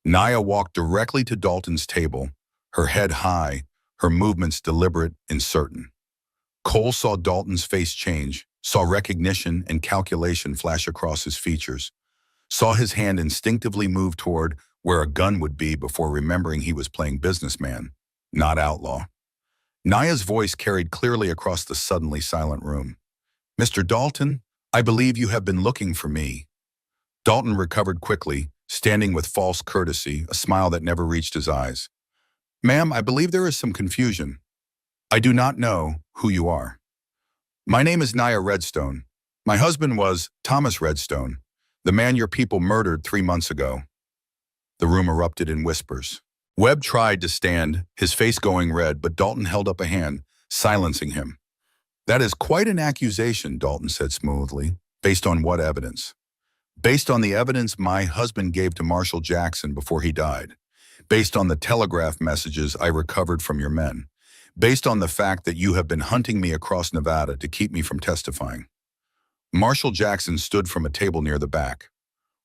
Naya walked directly to Dalton's table, her head high, her movements deliberate and certain. Cole saw Dalton's face change, saw recognition and calculation flash across his features, saw his hand instinctively move toward where a gun would be before remembering he was playing businessman, not outlaw. Naya's voice carried clearly across the suddenly silent room. "Mr. Dalton, I believe you have been looking for me." Dalton recovered quickly, standing with false courtesy, a smile that never reached his eyes. "Ma'am, I believe there is some confusion. I do not know who you are. My name is Naya Redstone. My husband was Thomas Redstone, the man your people murdered 3 months ago." The room erupted in whispers. Webb tried to stand, his face going red, but Dalton held up a hand, silencing him. "That is quite an accusation," Dalton said smoothly. "Based on what evidence?" "Based on the evidence my husband gave to Marshal Jackson before he died. Based on the telegraph messages I recovered from your men. Based on the fact that you have been hunting me across Nevada to keep me from testifying." Marshal Jackson stood from a table near the back.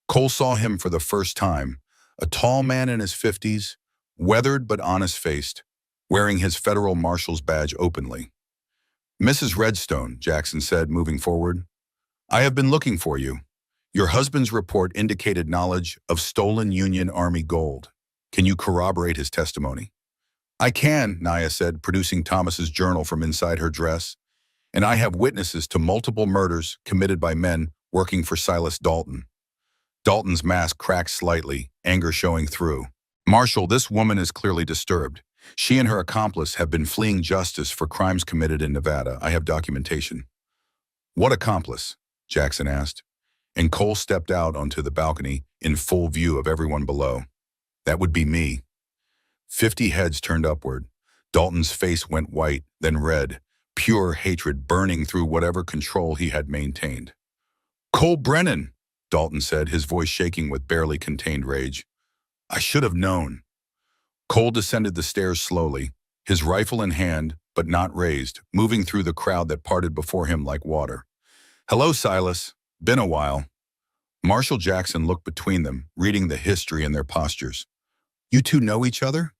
Cole saw him for the first time, a tall man in his 50s, weathered but honest-faced, wearing his federal marshal's badge openly. "Mrs. Redstone," Jackson said, moving forward, "I have been looking for you. Your husband's report indicated knowledge of stolen Union Army gold. Can you corroborate his testimony?" "I can," Naya said, producing Thomas's journal from inside her dress. "And I have witnesses to multiple murders committed by men working for Silas Dalton." Dalton's mask cracked slightly, anger showing through. "Marshal, this woman is clearly disturbed. She and her accomplice have been fleeing justice for crimes committed in Nevada. I have documentation." "What accomplice?" Jackson asked, and Cole stepped out onto the balcony in full view of everyone below. "That would be me." 50 heads turned upward. Dalton's face went white, then red, pure hatred burning through whatever control he had maintained. "Cole Brennan," Dalton said, his voice shaking with barely contained rage. "I should have known." Cole descended the stairs slowly, his rifle in hand, but not raised, moving through the crowd that parted before him like water. "Hello, Silas. Been a while." Marshal Jackson looked between them, reading the history in their postures. "You two know each other?"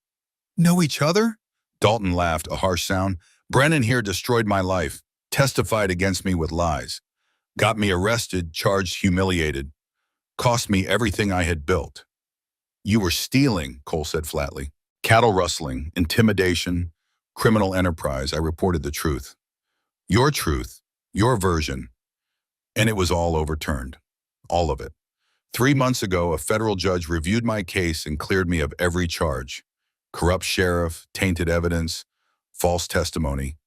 "Know each other?" Dalton laughed, a harsh sound. "Brennan here destroyed my life, testified against me with lies, got me arrested, charged, humiliated, cost me everything I had built." "You were stealing," Cole said flatly. "Cattle rustling, intimidation, criminal enterprise." I reported the truth. Truth, your version. And it was all overturned. All of it. 3 months ago, a federal judge reviewed my case and cleared me of every charge. Corrupt sheriff, tainted evidence, false testimony.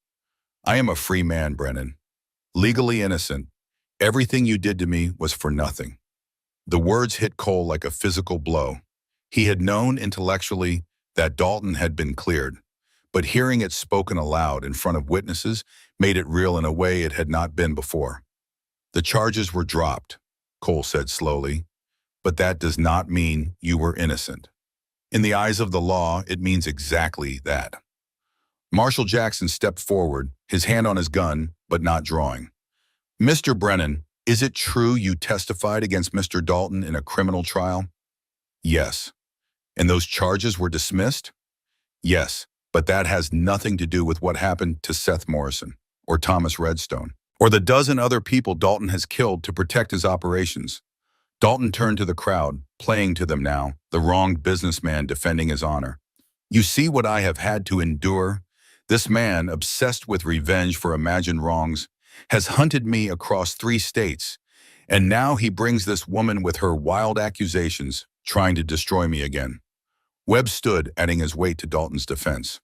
I am a free man, Brennan. Legally innocent. Everything you did to me was for nothing. The words hit Cole like a physical blow. He had known intellectually that Dalton had been cleared, but hearing it spoken aloud in front of witnesses made it real in a way it had not been before. "The charges were dropped," Cole said slowly, "but that does not mean you were innocent. In the eyes of the law, it means exactly that." Marshal Jackson stepped forward, his hand on his gun, but not drawing. "Mr. Brennan, is it true you testified against Mr. Dalton in a criminal trial?" "Yes." "And those charges were dismissed?" "Yes, but that has nothing to do with what happened to Seth Morrison or Thomas Redstone." or the dozen other people Dalton has killed to protect his operations. Dalton turned to the crowd, playing to them now, the wronged businessman defending his honor. You see what I have had to endure? This man, obsessed with revenge for imagined wrongs, has hunted me across 3 states, and now he brings this woman with her wild accusations, trying to destroy me again. Webb stood, adding his weight to Dalton's defense.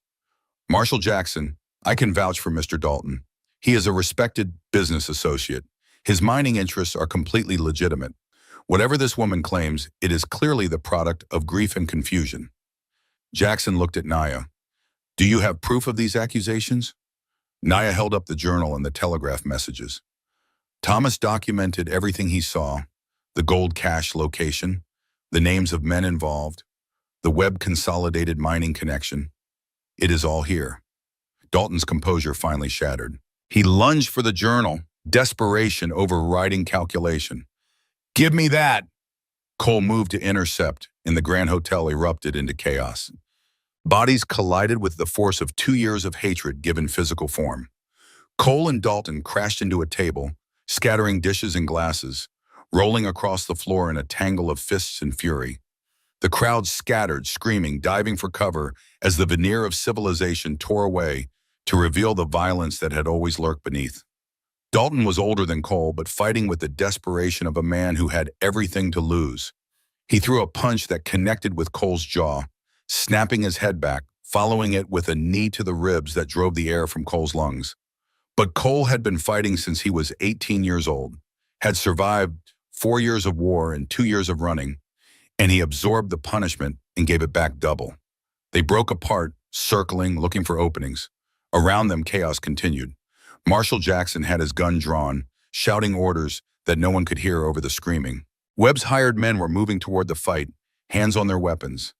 Marshall Jackson, I can vouch for Mr. Dalton. He is a respected business associate. His mining interests are completely legitimate. Whatever this woman claims, it is clearly the product of grief and confusion. Jackson looked at Naya. Do you have proof of these accusations? Naya held up the journal and the telegraph messages. Thomas documented everything he saw, the gold cache location, the names of men involved, the Webb consolidated mining connection. It is all here. Dalton's composure finally shattered. He lunged for the journal, desperation overriding calculation. Give me that! Cole moved to intercept, and the Grand Hotel erupted into chaos. Bodies collided with the force of 2 years of hatred given physical form. Cole and Dalton crashed into a table, scattering dishes and glasses, rolling across the floor in a tangle of fists and fury. The crowd scattered, screaming, diving for cover as the veneer of civilization tore away to reveal the violence that had always lurked beneath. Dalton was older than Cole, but fighting with the desperation of a man who had everything to lose. He threw a punch that connected with Cole's jaw, snapping his head back, following it with a knee to the ribs that drove the air from Cole's lungs. But Cole had been fighting since he was 18 years old, had survived 4 years of war and 2 years of running, and he absorbed the punishment and gave it back double. They broke apart, circling, looking for openings. Around them, chaos continued. Marshall Jackson had his gun drawn, shouting orders that no one could hear over the screaming. Webb's hired men were moving toward the fight, hands on their weapons,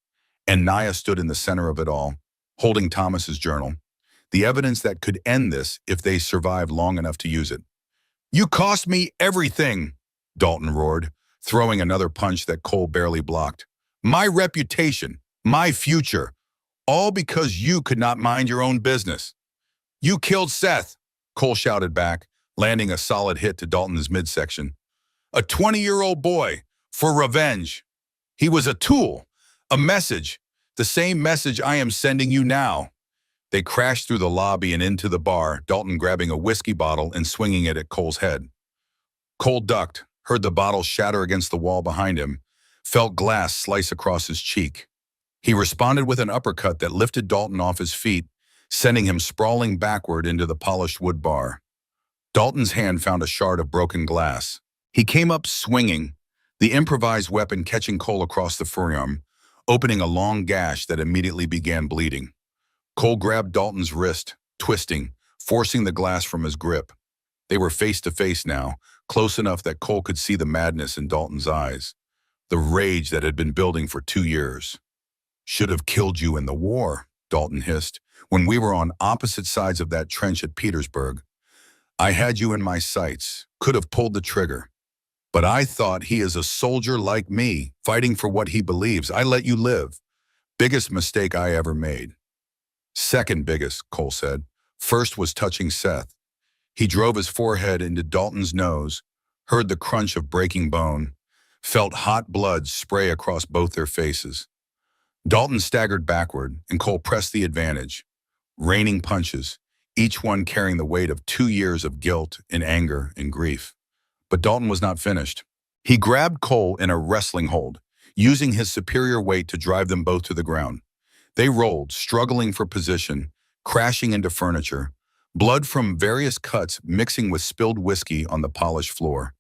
and Naya stood in the center of it all, holding Thomas's journal, the evidence that could end this if they survived long enough to use it. You cost me everything, Dalton roared, throwing another punch that Cole barely blocked. My reputation, my future, all because you could not mind your own business. You killed Seth, Cole shouted back, landing a solid hit to Dalton's midsection. A 20-year-old boy, for revenge. He was a tool, a message, the same message I am sending you now. They crashed through the lobby and into the bar, Dalton grabbing a whiskey bottle and swinging it at Cole's head. Cole ducked, heard the bottle shatter against the wall behind him, felt glass slice across his cheek. He responded with an uppercut that lifted Dalton off his feet, sending him sprawling backward into the polished wood bar. Dalton's hand found a shard of broken glass. He came up swinging, the improvised weapon catching Cole across the forearm, opening a long gash that immediately began bleeding. Cole grabbed Dalton's wrist, twisting, forcing the glass from his grip. They were face to face now, close enough that Cole could see the madness in Dalton's eyes, the rage that had been building for 2 years. Should have killed you in the war, Dalton hissed, when we were on opposite sides of that trench at Petersburg. I had you in my sights, could have pulled the trigger. But I thought he is a soldier like me, fighting for what he believes. I let you live. Biggest mistake I ever made. Second biggest, Cole said. First was touching Seth. He drove his forehead into Dalton's nose, heard the crunch of breaking bone, felt hot blood spray across both their faces. Dalton staggered backward, and Cole pressed the advantage, raining punches, each one carrying the weight of 2 years of guilt and anger and grief. But Dalton was not finished. He grabbed Cole in a wrestling hold, using his superior weight to drive them both to the ground. They rolled, struggling for position, crashing into furniture, blood from various cuts mixing with spilled whiskey on the polished floor.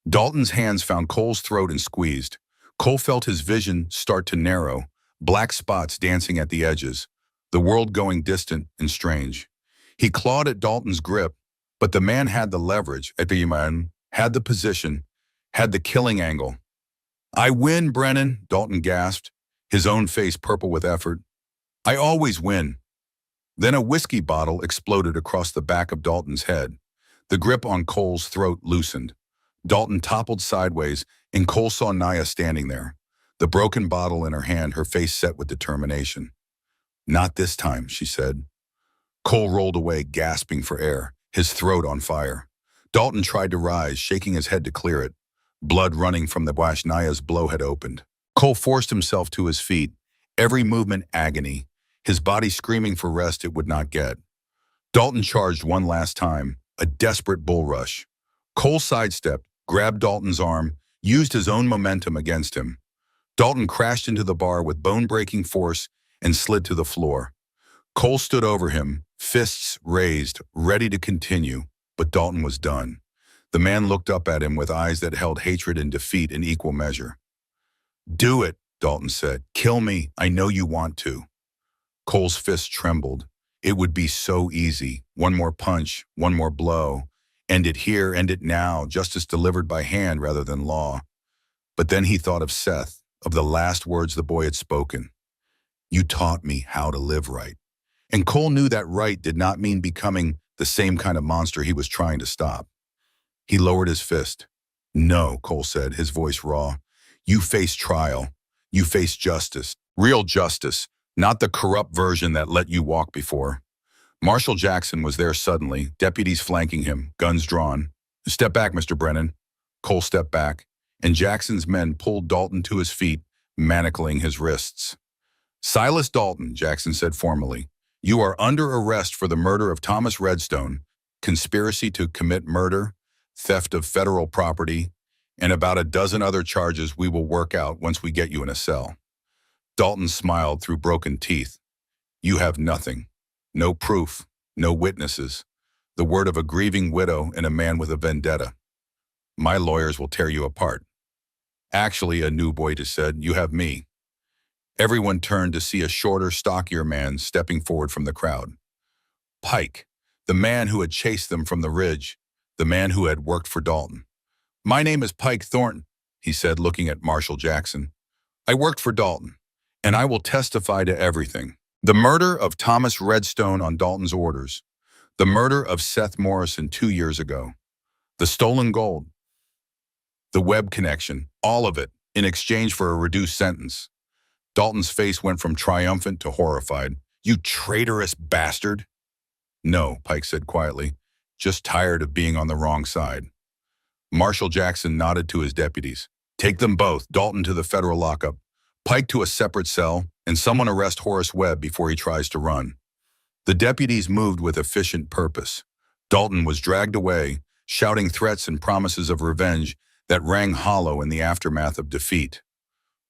Dalton's hands found Cole's throat and squeezed. Cole felt his vision start to narrow, black spots dancing at the edges, the world going distant and strange. He clawed at Dalton's grip, but the man had the leverage, had the position, had the killing angle. I win, Brennan, Dalton gasped, his own face purple with effort. I always win. Then a whiskey bottle exploded across the back of Dalton's head. The grip on Cole's throat loosened. Dalton toppled sideways, and Cole saw Naya standing there, the broken bottle in her hand, her face set with determination. Not this time, she said. Cole rolled away, gasping for air, his throat on fire. Dalton tried to rise, shaking his head to clear it, blood running from the gash Naya's blow had opened. Cole forced himself to his feet, every movement agony, his body screaming for rest it would not get. Dalton charged one last time, a desperate bull rush. Cole sidestepped, grabbed Dalton's arm, used his own momentum against him. Dalton crashed into the bar with bone-breaking force and slid to the floor. Cole stood over him, fists raised, ready to continue, but Dalton was done. The man looked up at him with eyes that held hatred and defeat in equal measure. "Do it," Dalton said. "Kill me. I know you want to." Cole's fist trembled. It would be so easy. One more punch, one more blow. End it here, end it now, justice delivered by hand rather than law. But then he thought of Seth, of the last words the boy had spoken. "You taught me how to live right." And Cole knew that right did not mean becoming the same kind of monster he was trying to stop. He lowered his fist. "No," Cole said, his voice raw. "You face trial. You face justice. Real justice, not the corrupt version that let you walk before." Marshal Jackson was there suddenly, deputies flanking him, guns drawn. "Step back, Mr. Brennan." Cole stepped back, and Jackson's men pulled Dalton to his feet, manacling his wrists. "Silas Dalton," Jackson said formally, "you are under arrest for the murder of Thomas Redstone, conspiracy to commit murder, theft of federal property, and about a dozen other charges we will work out once we get you in a cell." Dalton smiled through broken teeth. "You have nothing. No proof, no witnesses, the word of a grieving widow and a man with a vendetta. My lawyers will tear you apart." "Actually," a new boy said, "you have me." Everyone turned to see a shorter, stockier man stepping forward from the crowd. Pike, the man who had chased them from the ridge, the man who had worked for Dalton. "My name is Pike Thornton," he said, looking at Marshal Jackson. "I worked for Dalton, and I will testify to everything. The murder of Thomas Redstone on Dalton's orders, the murder of Seth Morrison 2 years ago, the stolen gold, the web connection, all of it, in exchange for a reduced sentence." Dalton's face went from triumphant to horrified. "You traitorous bastard!" "No," Pike said quietly, "just tired of being on the wrong side." Marshal Jackson nodded to his deputies. "Take them both, Dalton to the federal lockup, Pike to a separate cell, and someone arrest Horace Webb before he tries to run." The deputies moved with efficient purpose. Dalton was dragged away, shouting threats and promises of revenge that rang hollow in the aftermath of defeat.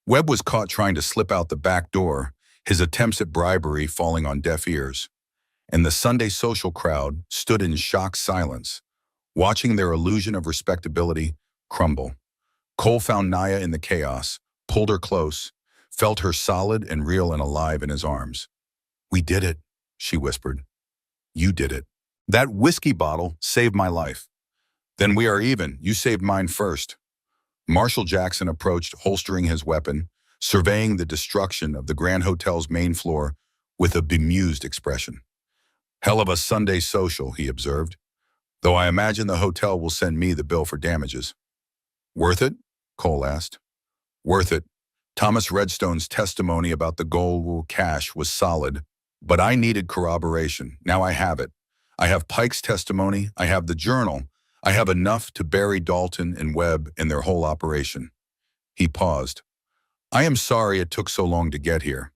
Webb was caught trying to slip out the back door, his attempts at bribery falling on deaf ears. And the Sunday social crowd stood in shocked silence, watching their illusion of respectability crumble. Cole found Naya in the chaos, pulled her close, felt her solid and real and alive in his arms. "We did it," she whispered. "You did it. That whiskey bottle saved my life. Then we are even. You saved mine first." Marshal Jackson approached, holstering his weapon, surveying the destruction of the Grand Hotel's main floor with a bemused expression. "Hell of a Sunday social," he observed, "though I imagine the hotel will send me the bill for damages." "Worth it?" Cole asked. "Worth it. Thomas Redstone's testimony about the gold cash was solid, but I needed corroboration. Now I have it. I have Pike's testimony, I have the journal, I have enough to bury Dalton and Webb and their whole operation." He paused. "I am sorry it took so long to get here.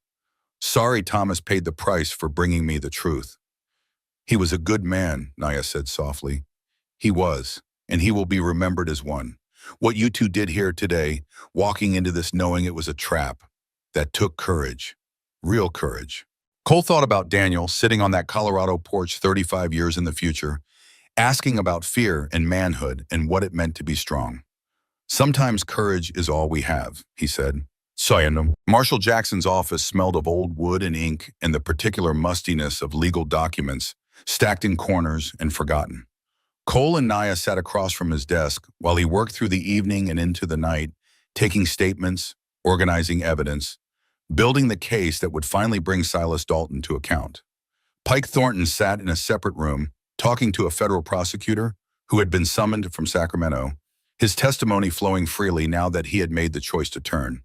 Sorry Thomas paid the price for bringing me the truth." "He was a good man," Naya said softly. "He was, and he will be remembered as one. What you two did here today, walking into this knowing it was a trap, that took courage. Real courage." Cole thought about Daniel sitting on that Colorado porch 35 years in the future, asking about fear and manhood and what it meant to be strong. "Sometimes courage is all we have," he said. Sayonum. Marshal Jackson's office smelled of old wood and ink and the particular mustiness of legal documents, stacked in corners and forgotten. Cole and Naya sat across from his desk while he worked through the evening and into the night, taking statements, organizing evidence, building the case that would finally bring Silas Dalton to account. Pike Thornton sat in a separate room, talking to a federal prosecutor who had been summoned from Sacramento, his testimony flowing freely now that he had made the choice to turn.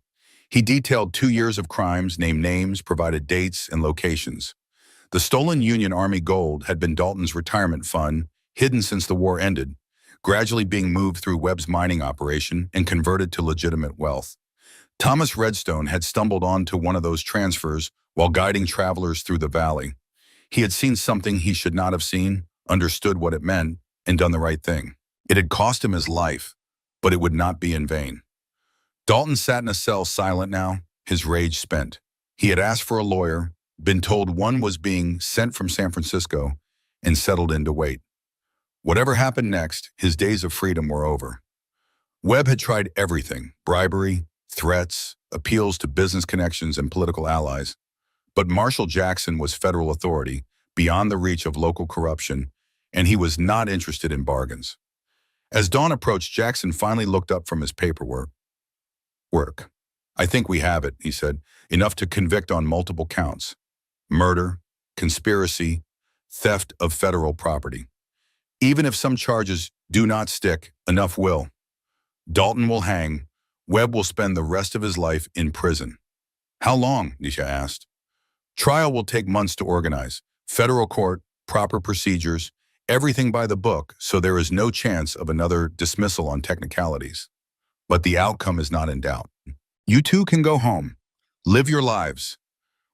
He detailed 2 years of crimes, named names, provided dates and locations. The stolen Union Army gold had been Dalton's retirement fund, hidden since the war ended. gradually being moved through Webb's mining operation and converted to legitimate wealth. Thomas Redstone had stumbled onto one of those transfers while guiding travelers through the valley. He had seen something he should not have seen, understood what it meant, and done the right thing. It had cost him his life, but it would not be in vain. Dalton sat in a cell silent now, his rage spent. He had asked for a lawyer, been told one was being sent from San Francisco, and settled in to wait. Whatever happened next, his days of freedom were over. Webb had tried everything: bribery, threats, appeals to business connections and political allies. But Marshall Jackson was federal authority, beyond the reach of local corruption, and he was not interested in bargains. As dawn approached, Jackson finally looked up from his paperwork. "I think we have it," he said, "enough to convict on multiple counts: murder, conspiracy, theft of federal property. Even if some charges do not stick, enough will. Dalton will hang. Webb will spend the rest of his life in prison." "How long?" Nisha asked. "Trial will take months to organize. Federal court, proper procedures, everything by the book, so there is no chance of another dismissal on technicalities. But the outcome is not in doubt. You two can go home. Live your lives.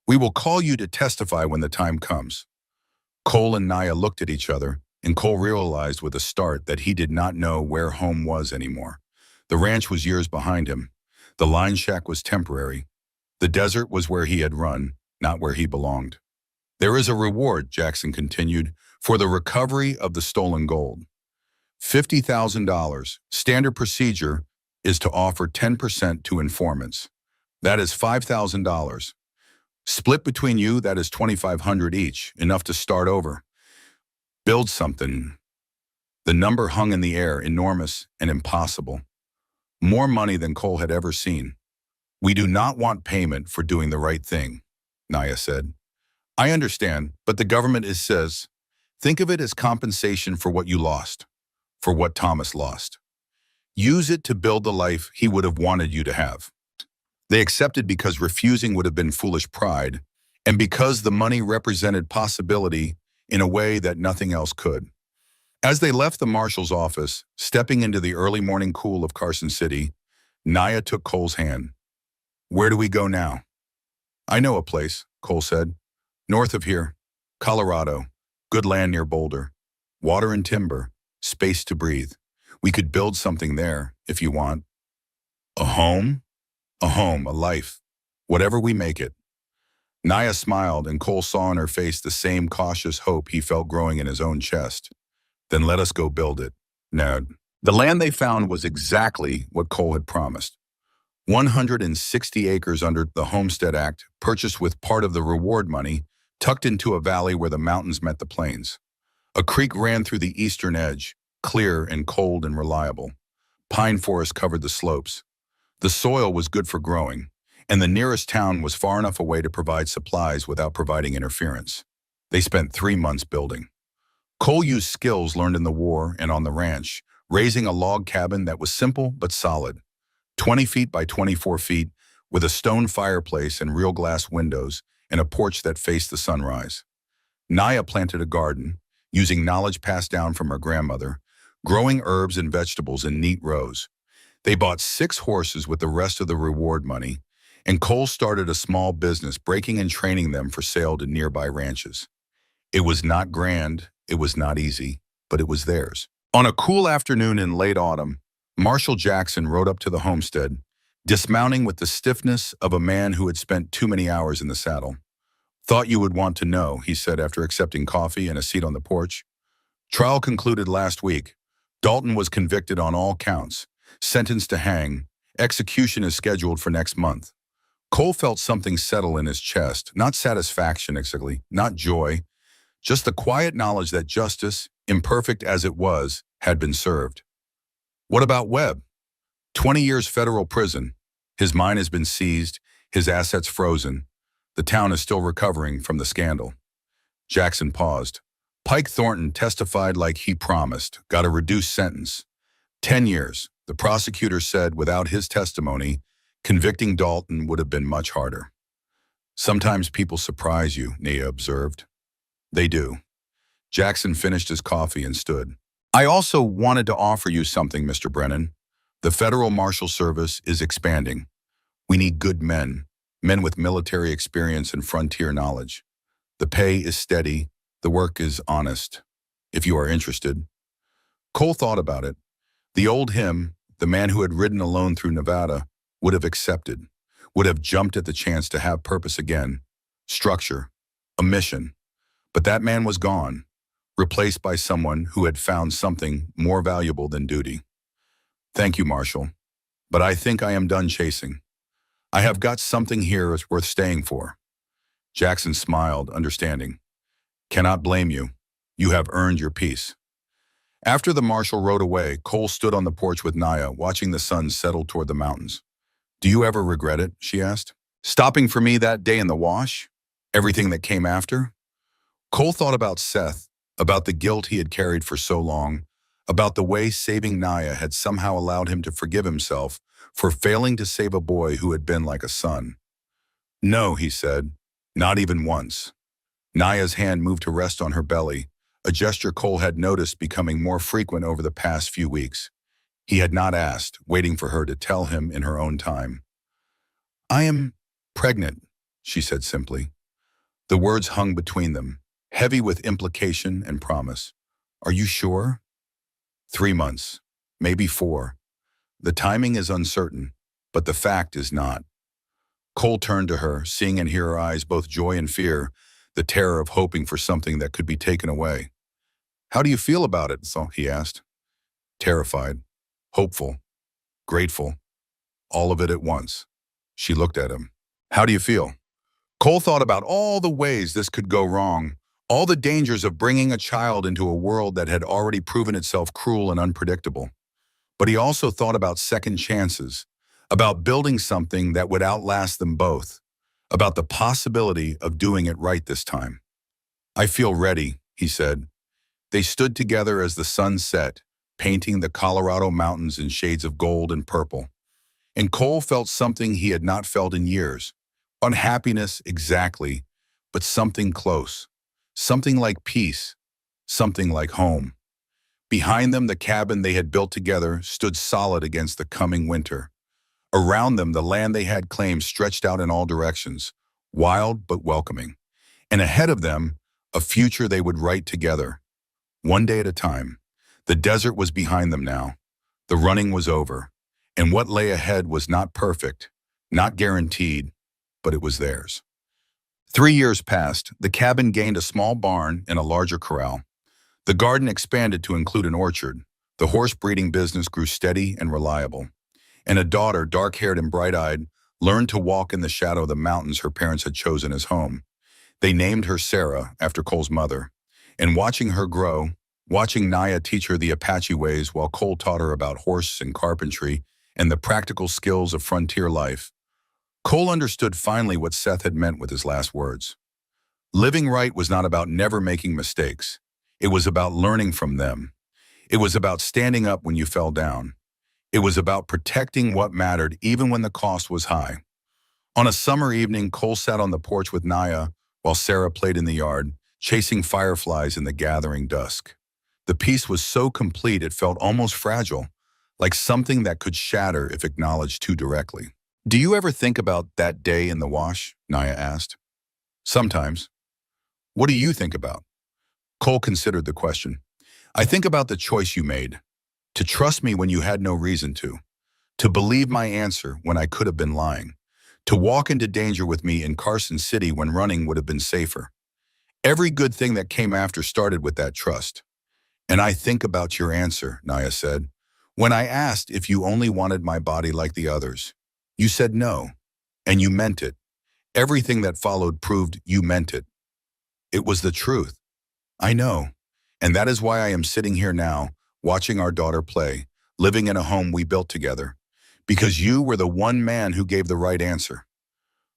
We will call you to testify when the time comes." Cole and Naya looked at each other, and Cole realized with a start that he did not know where home was anymore. The ranch was years behind him. The line shack was temporary. The desert was where he had run, not where he belonged. "There is a reward," Jackson continued, "for the recovery of the stolen gold. $50,000. Standard procedure is to offer 10% to informants. That is $5,000. Split between you, that is $2,500 each, enough to start over. Build something." The number hung in the air, enormous and impossible. More money than Cole had ever seen. "We do not want payment for doing the right thing," Naya said. "I understand, but the government says, think of it as compensation for what you lost, for what Thomas lost. Use it to build the life he would have wanted you to have." They accepted because refusing would have been foolish pride, and because the money represented possibility in a way that nothing else could. As they left the marshal's office, stepping into the early morning cool of Carson City, Naya took Cole's hand. "Where do we go now?" "I know a place," Cole said. "North of here. Colorado. Good land near Boulder. Water and timber. Space to breathe. We could build something there, if you want." "A home?" "A home, a life. Whatever we make it." Naya smiled, and Cole saw in her face the same cautious hope he felt growing in his own chest. "Then let us go build it." No. The land they found was exactly what Cole had promised. 160 acres under the Homestead Act, purchased with part of the reward money, tucked into a valley where the mountains met the plains. A creek ran through the eastern edge, clear and cold and reliable. Pine forest covered the slopes. The soil was good for growing, and the nearest town was far enough away to provide supplies without providing interference. They spent 3 months building. Cole used skills learned in the war and on the ranch, raising a log cabin that was simple but solid. 20 feet by 24 feet, with a stone fireplace and real glass windows and a porch that faced the sunrise. Naya planted a garden, using knowledge passed down from her grandmother, growing herbs and vegetables in neat rows. They bought 6 horses with the rest of the reward money, and Cole started a small business breaking and training them for sale to nearby ranches. It was not grand, it was not easy, but it was theirs. On a cool afternoon in late autumn, Marshall Jackson rode up to the homestead, dismounting with the stiffness of a man who had spent too many hours in the saddle. "Thought you would want to know," he said after accepting coffee and a seat on the porch. "Trial concluded last week. Dalton was convicted on all counts, sentenced to hang. Execution is scheduled for next month." Cole felt something settle in his chest, not satisfaction exactly, not joy, just the quiet knowledge that justice, imperfect as it was, had been served. "What about Webb?" 20 years federal prison. His mine has been seized, his assets frozen. The town is still recovering from the scandal. Jackson paused. "Pike Thornton testified like he promised, got a reduced sentence. 10 years. The prosecutor said without his testimony, convicting Dalton would have been much harder." "Sometimes people surprise you," Nia observed. "They do." Jackson finished his coffee and stood. I also wanted to offer you something, Mr. Brennan. The Federal Marshal Service is expanding. We need good men, men with military experience and frontier knowledge. The pay is steady, the work is honest. If you are interested. Cole thought about it. The old him, the man who had ridden alone through Nevada, would have accepted, would have jumped at the chance to have purpose again, structure, a mission. But that man was gone, replaced by someone who had found something more valuable than duty. Thank you, Marshal, but I think I am done chasing. I have got something here that's worth staying for. Jackson smiled, understanding. Cannot blame you. You have earned your peace. After the marshal rode away, Cole stood on the porch with Naya, watching the sun settle toward the mountains. Do you ever regret it? She asked. Stopping for me that day in the wash? Everything that came after? Cole thought about Seth, about the guilt he had carried for so long, about the way saving Naya had somehow allowed him to forgive himself for failing to save a boy who had been like a son. No, he said, not even once. Naya's hand moved to rest on her belly, a gesture Cole had noticed becoming more frequent over the past few weeks. He had not asked, waiting for her to tell him in her own time. I am pregnant, she said simply. The words hung between them, heavy with implication and promise. Are you sure? 3 months, maybe 4. The timing is uncertain, but the fact is not. Cole turned to her, seeing in her eyes both joy and fear, the terror of hoping for something that could be taken away. How do you feel about it? He asked. Terrified, hopeful, grateful, all of it at once. She looked at him. How do you feel? Cole thought about all the ways this could go wrong, all the dangers of bringing a child into a world that had already proven itself cruel and unpredictable. But he also thought about second chances, about building something that would outlast them both, about the possibility of doing it right this time. I feel ready, he said. They stood together as the sun set, painting the Colorado mountains in shades of gold and purple. And Cole felt something he had not felt in years. Unhappiness, exactly, but something close. Something like peace. Something like home. Behind them, the cabin they had built together stood solid against the coming winter. Around them, the land they had claimed stretched out in all directions, wild but welcoming. And ahead of them, a future they would write together. One day at a time. The desert was behind them now. The running was over. And what lay ahead was not perfect, not guaranteed, but it was theirs. 3 years passed. The cabin gained a small barn and a larger corral. The garden expanded to include an orchard. The horse breeding business grew steady and reliable. And a daughter, dark-haired and bright-eyed, learned to walk in the shadow of the mountains her parents had chosen as home. They named her Sarah, after Cole's mother. And watching her grow, watching Naya teach her the Apache ways while Cole taught her about horse and carpentry and the practical skills of frontier life, Cole understood finally what Seth had meant with his last words. Living right was not about never making mistakes. It was about learning from them. It was about standing up when you fell down. It was about protecting what mattered even when the cost was high. On a summer evening, Cole sat on the porch with Naya while Sarah played in the yard, chasing fireflies in the gathering dusk. The peace was so complete it felt almost fragile, like something that could shatter if acknowledged too directly. Do you ever think about that day in the wash? Naya asked. Sometimes. What do you think about? Cole considered the question. I think about the choice you made. To trust me when you had no reason to. To believe my answer when I could have been lying. To walk into danger with me in Carson City when running would have been safer. Every good thing that came after started with that trust. And I think about your answer, Naya said. When I asked if you only wanted my body like the others, you said no, and you meant it. Everything that followed proved you meant it. It was the truth. I know, and that is why I am sitting here now, watching our daughter play, living in a home we built together, because you were the one man who gave the right answer.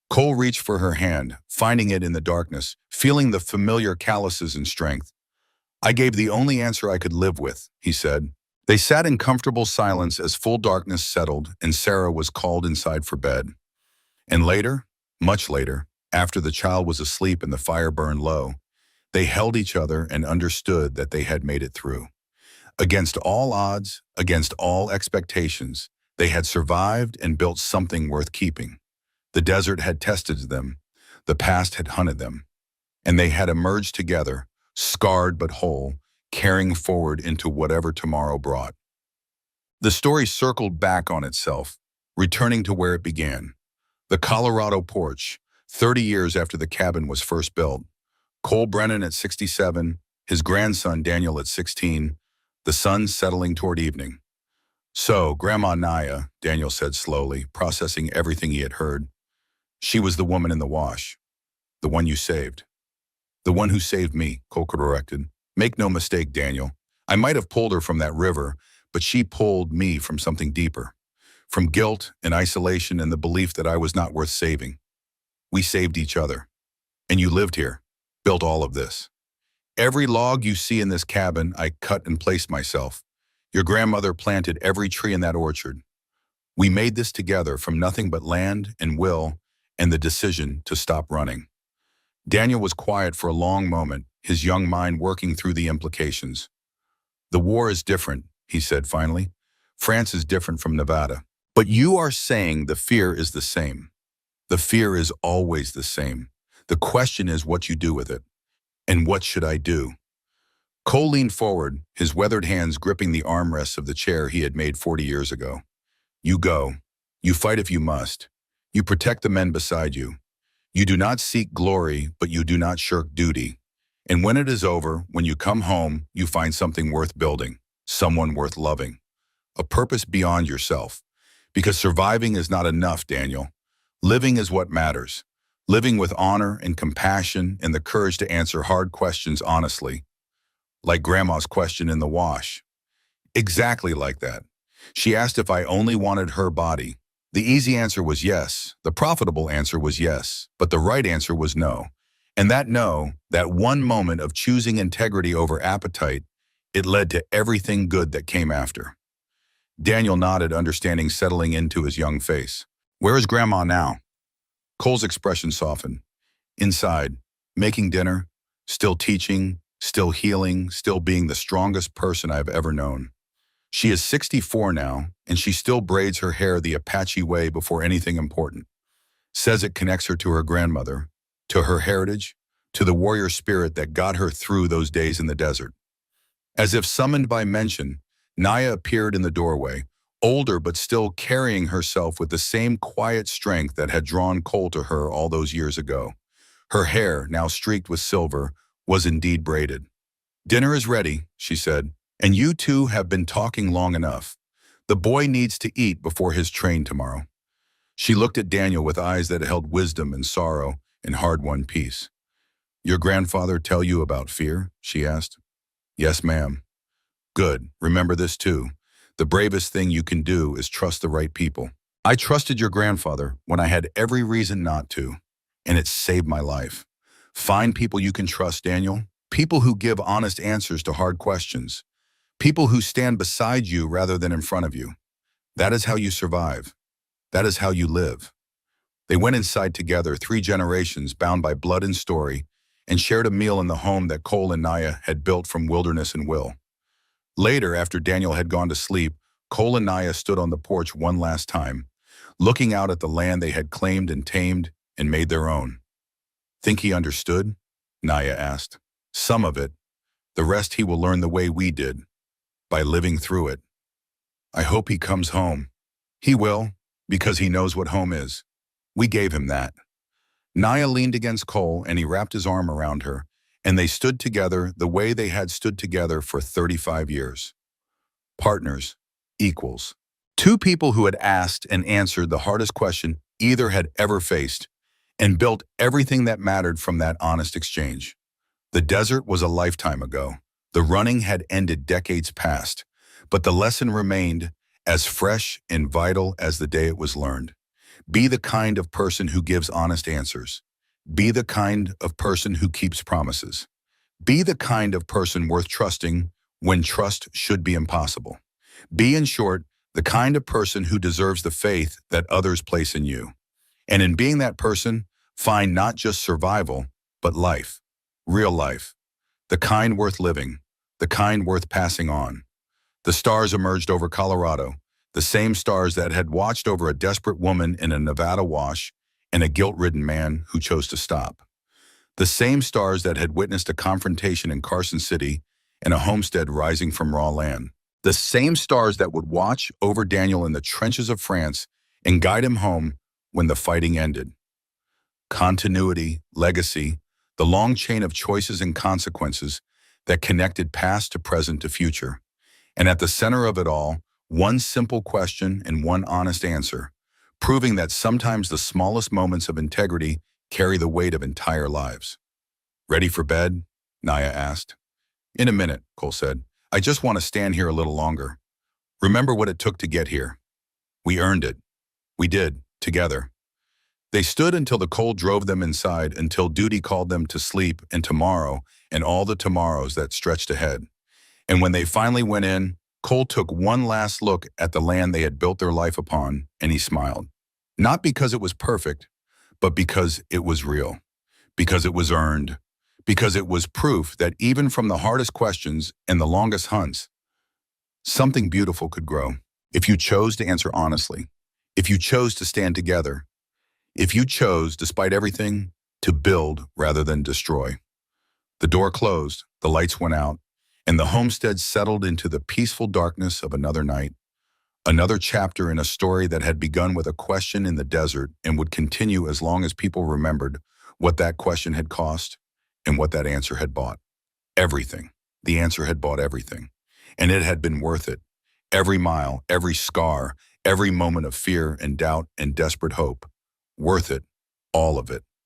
Cole reached for her hand, finding it in the darkness, feeling the familiar calluses and strength. I gave the only answer I could live with, he said. They sat in comfortable silence as full darkness settled and Sarah was called inside for bed. And later, much later, after the child was asleep and the fire burned low, they held each other and understood that they had made it through. Against all odds, against all expectations, they had survived and built something worth keeping. The desert had tested them, the past had hunted them, and they had emerged together, scarred but whole, carrying forward into whatever tomorrow brought. The story circled back on itself, returning to where it began. The Colorado porch, 30 years after the cabin was first built. Cole Brennan at 67, his grandson Daniel at 16, the sun settling toward evening. "So, Grandma Naya," Daniel said slowly, processing everything he had heard. "She was the woman in the wash. The one you saved." "The one who saved me," Cole corrected. "Make no mistake, Daniel. I might have pulled her from that river, but she pulled me from something deeper. From guilt and isolation and the belief that I was not worth saving. We saved each other. And you lived here, built all of this. Every log you see in this cabin, I cut and placed myself. Your grandmother planted every tree in that orchard. We made this together from nothing but land and will and the decision to stop running." Daniel was quiet for a long moment, his young mind working through the implications. "The war is different," he said finally. "France is different from Nevada. But you are saying the fear is the same. The fear is always the same. The question is what you do with it. And what should I do?" Cole leaned forward, his weathered hands gripping the armrests of the chair he had made 40 years ago. "You go. You fight if you must. You protect the men beside you. You do not seek glory, but you do not shirk duty. And when it is over, when you come home, you find something worth building, someone worth loving, a purpose beyond yourself. Because surviving is not enough, Daniel. Living is what matters. Living with honor and compassion and the courage to answer hard questions honestly. Like Grandma's question in the wash. Exactly like that. She asked if I only wanted her body. The easy answer was yes. The profitable answer was yes. But the right answer was no. And that no, that one moment of choosing integrity over appetite, it led to everything good that came after. Daniel nodded, understanding settling into his young face. "Where is Grandma now?" Cole's expression softened. "Inside, making dinner, still teaching, still healing, still being the strongest person I've ever known. She is 64 now, and she still braids her hair the Apache way before anything important. Says it connects her to her grandmother, to her heritage, to the warrior spirit that got her through those days in the desert." As if summoned by mention, Naya appeared in the doorway, older but still carrying herself with the same quiet strength that had drawn Cole to her all those years ago. Her hair, now streaked with silver, was indeed braided. "Dinner is ready," she said, "and you two have been talking long enough. The boy needs to eat before his train tomorrow." She looked at Daniel with eyes that held wisdom and sorrow and hard-won peace. "Your grandfather tell you about fear?" she asked. "Yes, ma'am." "Good. Remember this too. The bravest thing you can do is trust the right people. I trusted your grandfather when I had every reason not to, and it saved my life. Find people you can trust, Daniel. People who give honest answers to hard questions. People who stand beside you rather than in front of you. That is how you survive. That is how you live." They went inside together, 3 generations bound by blood and story, and shared a meal in the home that Cole and Naya had built from wilderness and will. Later, after Daniel had gone to sleep, Cole and Naya stood on the porch one last time, looking out at the land they had claimed and tamed and made their own. "Think he understood?" Naya asked. "Some of it. The rest he will learn the way we did, by living through it. I hope he comes home. He will, because he knows what home is. We gave him that." Naya leaned against Cole and he wrapped his arm around her, and they stood together the way they had stood together for 35 years. Partners, equals. 2 people who had asked and answered the hardest question either had ever faced, and built everything that mattered from that honest exchange. The desert was a lifetime ago. The running had ended decades past, but the lesson remained as fresh and vital as the day it was learned. Be the kind of person who gives honest answers. Be the kind of person who keeps promises. Be the kind of person worth trusting when trust should be impossible. Be, in short, the kind of person who deserves the faith that others place in you. And in being that person, find not just survival, but life. Real life. The kind worth living. The kind worth passing on. The stars emerged over Colorado, the same stars that had watched over a desperate woman in a Nevada wash and a guilt-ridden man who chose to stop. The same stars that had witnessed a confrontation in Carson City and a homestead rising from raw land. The same stars that would watch over Daniel in the trenches of France and guide him home when the fighting ended. Continuity, legacy, the long chain of choices and consequences that connected past to present to future. And at the center of it all, one simple question and one honest answer, proving that sometimes the smallest moments of integrity carry the weight of entire lives. "Ready for bed?" Naya asked. "In a minute," Cole said. "I just want to stand here a little longer. Remember what it took to get here. We earned it. We did, together." They stood until the cold drove them inside, until duty called them to sleep and tomorrow and all the tomorrows that stretched ahead. And when they finally went in, Cole took one last look at the land they had built their life upon, and he smiled. Not because it was perfect, but because it was real, because it was earned, because it was proof that even from the hardest questions and the longest hunts, something beautiful could grow. If you chose to answer honestly, if you chose to stand together, if you chose, despite everything, to build rather than destroy. The door closed, the lights went out, and the homestead settled into the peaceful darkness of another night, another chapter in a story that had begun with a question in the desert and would continue as long as people remembered what that question had cost and what that answer had bought. Everything. The answer had bought everything, and it had been worth it. Every mile, every scar, every moment of fear and doubt and desperate hope. Worth it, all of it.